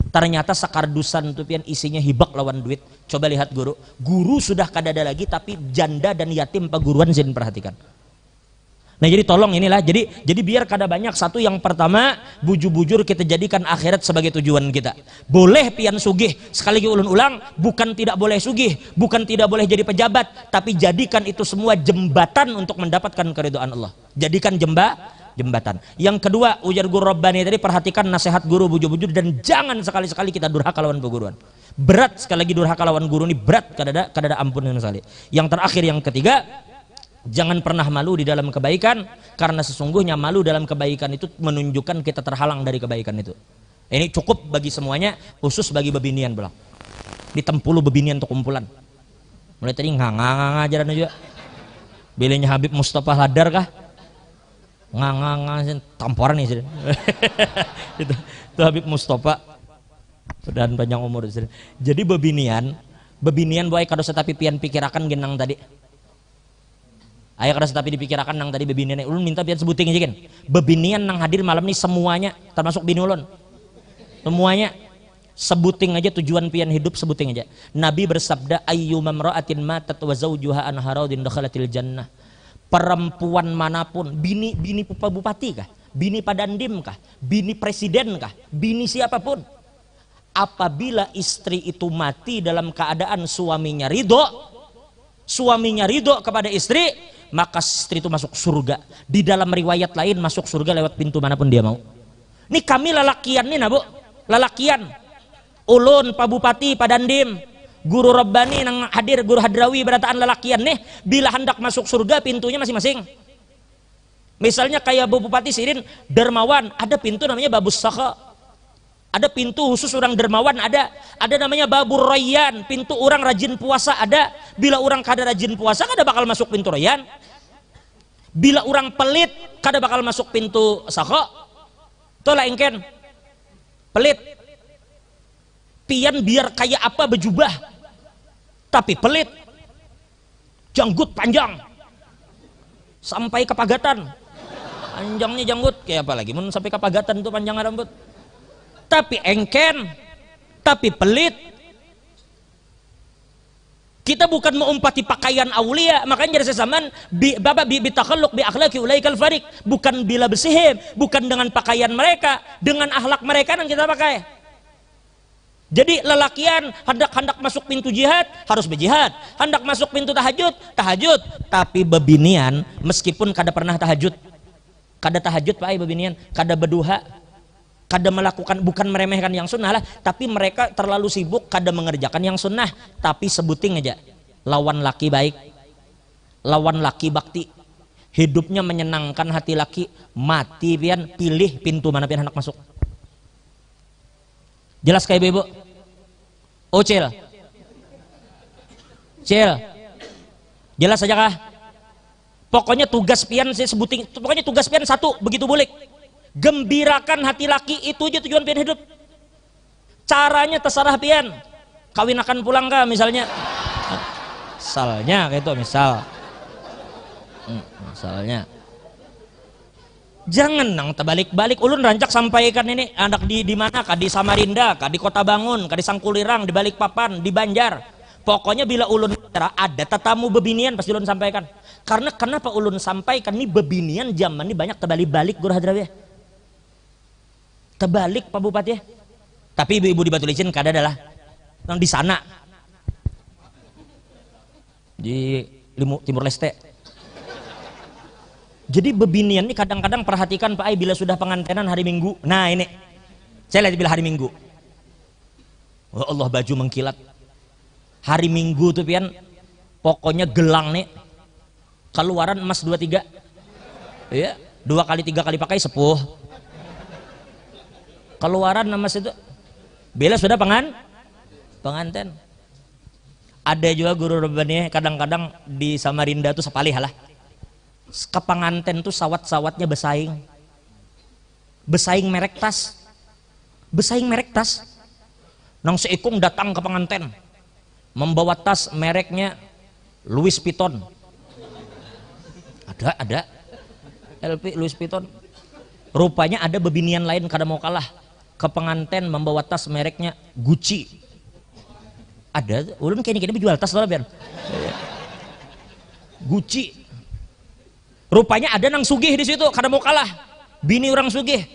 S1: Ternyata sakardusan itu pian isinya hibak lawan duit. Coba lihat guru, guru sudah kada ada lagi, tapi janda dan yatim peguruan sin perhatikan. Nah jadi tolong inilah, jadi biar kada banyak. Satu, yang pertama, bujur-bujur kita jadikan akhirat sebagai tujuan kita. Boleh pian sugih, sekali lagi ulun ulang, bukan tidak boleh sugih, bukan tidak boleh jadi pejabat, tapi jadikan itu semua jembatan untuk mendapatkan keridhaan Allah. Jadikan jembatan. Yang kedua, ujar Guru Rabbani tadi, perhatikan nasihat guru bujur-bujur dan jangan sekali-sekali kita durhaka lawan peguruan. Berat sekali lagi durhaka lawan guru ini, berat, kada ada ampun sekali. Yang terakhir, yang ketiga, jangan pernah malu di dalam kebaikan, karena sesungguhnya malu dalam kebaikan itu menunjukkan kita terhalang dari kebaikan itu. Ini cukup bagi semuanya, khusus bagi bebinian pulang. Di Tempulu bebinian untuk kumpulan. Mulai tadi ngang ajaran juga. Bilenya Habib Mustafa Hadar kah? Ngang tamporan nih sih. itu Habib Mustafa dan panjang umur sih. Jadi bebinian boy kada tapi pian pikirakan genang tadi. Ayo kada tapi dipikirakan nang tadi bebinian. Ulun minta pian sebuting aja kan. Bebinian nang hadir malam ini semuanya termasuk bini ulun. Semuanya sebuting aja tujuan pian hidup, sebuting aja. Nabi bersabda, ayyumam ra'atin matat wa zawjuha an haradin dakhalatil jannah. Perempuan manapun, bini bupati kah, bini padandim kah, bini presiden kah, bini siapapun, apabila istri itu mati dalam keadaan suaminya ridho kepada istri, maka istri itu masuk surga. Di dalam riwayat lain masuk surga lewat pintu manapun dia mau. Ini kami lalakian nih nabu, lalakian ulun pak bupati padandim, Guru Rabbani nang hadir, Guru Hadrawi berataan lelakian nih, bila hendak masuk surga pintunya masing-masing. Misalnya kayak Bupati Sidin dermawan, ada pintu namanya Babus Sakha. Ada pintu khusus orang dermawan, ada namanya Babur Rayyan, pintu orang rajin puasa ada. Bila orang kada rajin puasa kada bakal masuk pintu Rayyan. Bila orang pelit kada bakal masuk pintu sako. Tolah engken pelit pian biar kayak apa berjubah tapi pelit, janggut panjang sampai ke pagatan, panjangnya janggut kayak apa lagi mun sampai ke pagatan tuh panjang rambut, tapi engken tapi pelit. Kita bukan mengumpati pakaian aulia, makanya dari sesaman baba bitakhalluk bi akhlaqi ulaikal fariq, bukan bila bersihim, bukan dengan pakaian mereka, dengan akhlak mereka yang kita pakai. Jadi lelakian hendak masuk pintu jihad harus berjihad, hendak masuk pintu tahajud tapi bebinian meskipun kada pernah tahajud, kada tahajud Pak bebinian, kada berduha, kada melakukan, bukan meremehkan yang sunnah lah, tapi mereka terlalu sibuk kada mengerjakan yang sunnah, tapi sebuting aja lawan laki baik, lawan laki bakti, hidupnya menyenangkan hati laki, mati pian pilih pintu mana pian hendak masuk. Jelas kayak ibu? Oh cil jelas saja kah? Pokoknya tugas pian saya sebuting, pokoknya tugas pian satu begitu bulik, gembirakan hati laki, itu aja tujuan pian hidup. Caranya terserah pian, kawin akan pulang kah misalnya, misalnya kayak itu misalnya jangan nang terbalik-balik ulun rancak sampaikan ini anak di mana kah, di Samarinda kah, di Kota Bangun kah, di Sangkulirang, di Balikpapan, di Banjar, pokoknya bila ulun ada tetamu bebinian pasti ulun sampaikan. Karena kenapa ulun sampaikan ini bebinian zaman ini banyak terbalik-balik Guru Hadrawi ya, terbalik Pak Bupati ya. Tapi ibu-ibu di Batu Licin kada adalah yang di sana di Timur Leste. Jadi bebinian ini kadang-kadang perhatikan Pak Ai bila sudah pengantenan hari Minggu. Nah ini saya lihat bila hari Minggu, oh Allah baju mengkilat hari Minggu tuh pian, pokoknya gelang nih keluaran emas 2-3 ya, 2 kali 3 kali pakai sepuh keluaran emas itu bila sudah penganten. Ada juga guru rebani kadang-kadang di Samarinda tuh sepalih lah ke penganten tuh sawat-sawatnya bersaing merek tas nang seikung datang ke penganten membawa tas mereknya Louis Vuitton, ada LP Louis Vuitton. Rupanya ada bebinian lain kada mau kalah ke penganten membawa tas mereknya Gucci. Ada ulun kayaknya jual tas lah biar Gucci. Rupanya ada nang sugih di situ kada mau kalah, bini orang sugih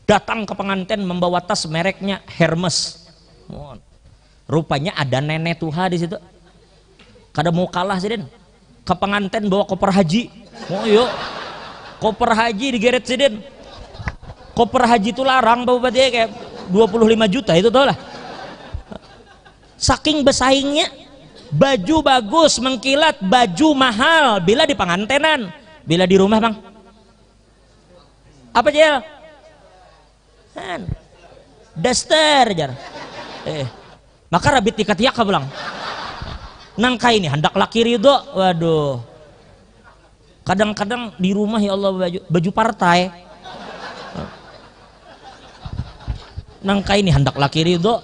S1: datang ke penganten membawa tas mereknya Hermes. Rupanya ada nenek tuha di situ kada mau kalah sih ke penganten bawa koper haji. Oh yuk koper haji digeret sih koper haji itu larang Bapak Bupati kayak 25 juta itu tau lah. Saking bersaingnya, baju bagus mengkilat, baju mahal bila di pengantenan. Bila di rumah bang apa Jel? Daster jar maka rabit tikat yak bilang nangka ini hendak laki ridho. Waduh, kadang-kadang di rumah ya Allah baju partai nangka ini hendak laki ridho.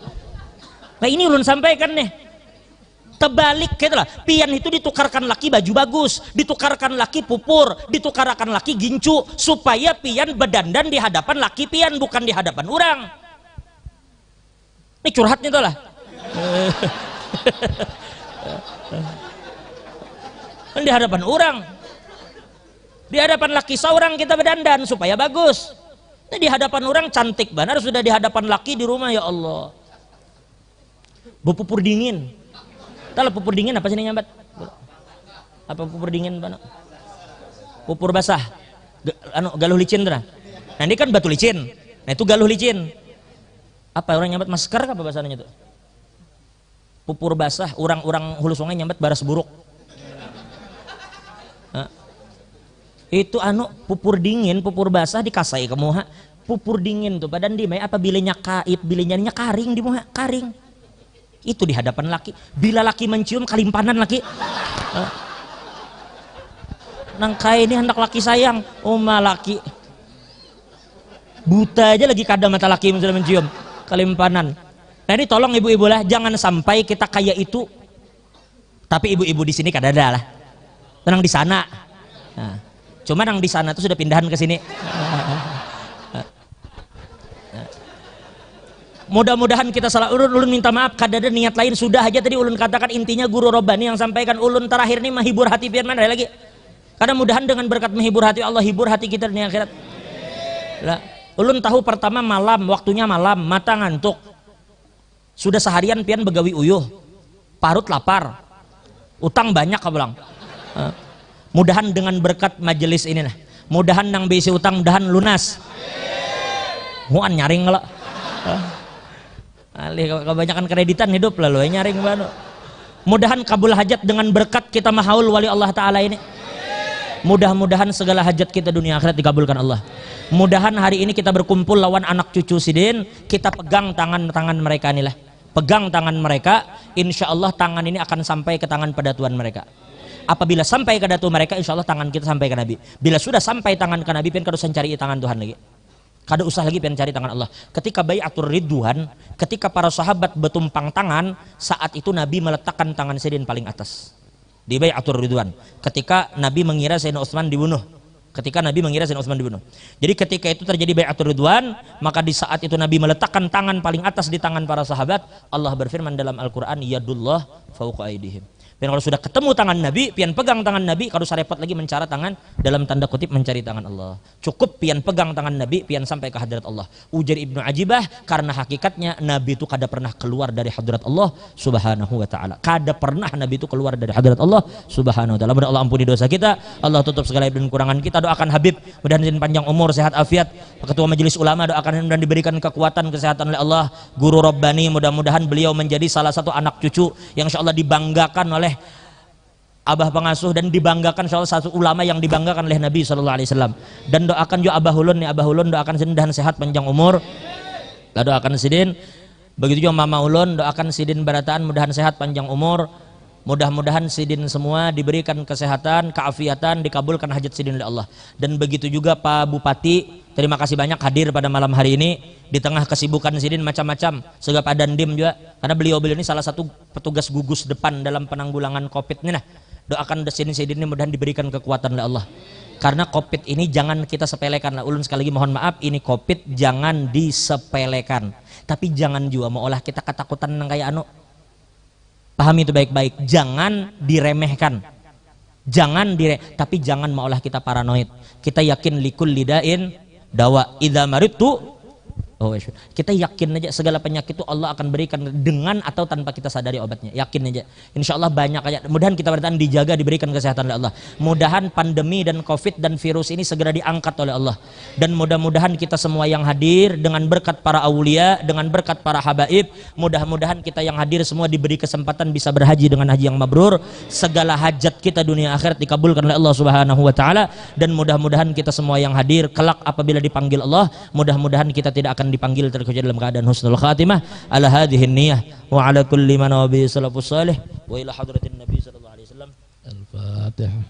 S1: Nah ini ulun sampaikan nih terbalik gitu lah, pian itu ditukarkan laki baju bagus, ditukarkan laki pupur, ditukarkan laki gincu supaya pian berdandan di hadapan laki pian bukan di hadapan orang. Ini curhatnya tuh lah. Di hadapan orang, di hadapan laki seorang kita berdandan supaya bagus. Ini di hadapan orang cantik benar, sudah di hadapan laki di rumah ya Allah berpupur dingin. Tahu pupur dingin apa sih ini nyambat? Apa pupur dingin mana? Pupur basah. Galuh licin tuh. Nah ini kan batu licin. Nah itu galuh licin. Apa orang nyambat masker apa bahasanya itu? Pupur basah. Orang hulu sungai nyambat baras buruk. Nah, itu pupur dingin, pupur basah dikasai ke muha. Pupur dingin tuh badan di mai apa bilenya kait, bilenya karing di muha, karing. Itu di hadapan laki, bila laki mencium kalimpanan laki nangkai ini hendak laki sayang, laki buta aja lagi kada mata laki sudah mencium kelimpanan. Nah ini tolong ibu-ibu lah, jangan sampai kita kayak itu. Tapi ibu-ibu di sini kada ada lah, tenang di sana. Nah, cuma yang di sana tuh sudah pindahan ke sini. Mudah-mudahan kita salah. Ulun minta maaf, kada ada niat lain. Sudah aja tadi ulun katakan intinya guru Robbani yang sampaikan. Ulun terakhir ini menghibur hati pian mana lagi. Karena mudahan dengan berkat menghibur hati Allah hibur hati kita di akhirat. Lah, ulun tahu pertama malam, waktunya malam, mata ngantuk. Sudah seharian pian begawi uyuh, parut lapar, utang banyak kau bilang. Mudahan dengan berkat majelis ini nah, mudahan nang bisi utang mudahan lunas. Muan nyaring lah. Kebanyakan kreditan hidup lalu nyaring banget. Mudahan kabul hajat dengan berkat kita mahaul wali Allah Ta'ala ini. Mudah-mudahan segala hajat kita dunia akhirat dikabulkan Allah. Mudahan hari ini kita berkumpul lawan anak cucu Sidin, kita pegang tangan-tangan mereka inilah. Pegang tangan mereka, insya Allah tangan ini akan sampai ke tangan pedatuan mereka. Apabila sampai ke datu mereka, insya Allah tangan kita sampai ke Nabi. Bila sudah sampai tangan ke Nabi, pian kada usah cari tangan Tuhan lagi. Kada usah lagi pian cari tangan Allah. Ketika bai'atur ridwan, ketika para sahabat bertumpang tangan, saat itu Nabi meletakkan tangan Sidin paling atas. Di bai'atur ridwan. Ketika Nabi mengira Sayyidina Utsman dibunuh. Jadi ketika itu terjadi bai'atur ridwan, maka di saat itu Nabi meletakkan tangan paling atas di tangan para sahabat. Allah berfirman dalam Al-Qur'an, yadullah fauqa aidihim. Dan kalau sudah ketemu tangan Nabi, pian pegang tangan Nabi, kalau repot lagi mencari tangan, dalam tanda kutip mencari tangan Allah. Cukup pian pegang tangan Nabi, pian sampai ke hadrat Allah. Ujar Ibnu Ajibah, karena hakikatnya Nabi itu kada pernah keluar dari hadrat Allah Subhanahu wa Ta'ala. Kada pernah Nabi itu keluar dari hadrat Allah Subhanahu wa Ta'ala. Mudah Allah ampuni dosa kita, Allah tutup segala aib dan kurangan kita. Doakan Habib, mudah-mudahan panjang umur, sehat afiat. Ketua Majelis Ulama doakan dan diberikan kekuatan kesehatan oleh Allah. Guru Robbani, mudah-mudahan beliau menjadi salah satu anak cucu yang insya Allah dibanggakan oleh abah pengasuh dan dibanggakan salah satu ulama yang dibanggakan oleh Nabi SAW. Dan doakan juga Abah Ulun nih, Abah Ulun doakan Sidin dan sehat panjang umur. Lalu doakan Sidin, begitu juga Mama Ulun doakan Sidin Barataan mudahan sehat panjang umur. Mudah-mudahan Sidin semua diberikan kesehatan, keafiatan, dikabulkan hajat Sidin oleh Allah. Dan begitu juga Pak Bupati, terima kasih banyak hadir pada malam hari ini di tengah kesibukan Sidin macam-macam. Segala Pak Dandim juga, karena beliau ini salah satu petugas gugus depan dalam penanggulangan Covid ini nah. Doakan Sidin ini mudah diberikan kekuatan oleh Allah. Karena Covid ini jangan kita sepelekan lah. Ulun sekali lagi mohon maaf, ini Covid jangan disepelekan. Tapi jangan juga maulah kita ketakutan nang kayak anu. Pahami itu baik-baik. Jangan diremehkan. Tapi jangan maulah kita paranoid. Kita yakin likul lidain dawa. Idza maridtu. Kita yakin aja segala penyakit itu Allah akan berikan dengan atau tanpa kita sadari obatnya. Yakin aja. Insya Allah banyak aja. Mudahan kita bertahan dijaga, diberikan kesehatan oleh Allah. Mudahan pandemi dan Covid dan virus ini segera diangkat oleh Allah. Dan mudah-mudahan kita semua yang hadir dengan berkat para aulia, dengan berkat para habaib, mudah-mudahan kita yang hadir semua diberi kesempatan bisa berhaji dengan haji yang mabrur. Segala hajat kita dunia akhirat dikabulkan oleh Allah Subhanahu wa Ta'ala. Dan mudah-mudahan kita semua yang hadir kelak apabila dipanggil Allah, mudah-mudahan kita tidak akan dipanggil terkecuali dalam keadaan husnul khatimah. Ala hadhihi niyyah wa ala kulli man nabi salafus salih wa ila hadratin nabi sallallahu alaihi wasallam. Al-Fatihah.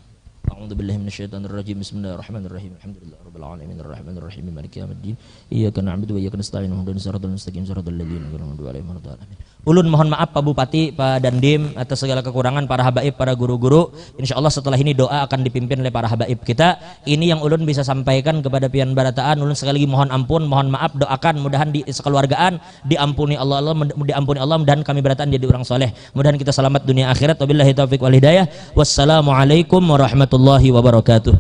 S1: A'udzu billahi minasyaitonir rajim. Bismillahirrahmanirrahim. Alhamdulillahirabbil alamin arrahmanir rahim maliki yaumiddin. Iyyaka na'budu wa iyyaka nasta'in ihdinas siratal mustaqim siratal ladzina an'amta 'alaihim ghairil maghdubi. Ulun mohon maaf Pak Bupati, Pak Dandim atas segala kekurangan, para habaib, para guru-guru. Insya Allah setelah ini doa akan dipimpin oleh para habaib kita. Ini yang ulun bisa sampaikan kepada pian Barataan. Ulun sekali lagi mohon ampun, mohon maaf, doakan mudahan di sekeluargaan diampuni Allah, diampuni Allah, dan kami Barataan jadi orang soleh. Mudahan kita selamat dunia akhirat. Wabillahi taufiq wal hidayah. Wassalamualaikum warahmatullahi wabarakatuh.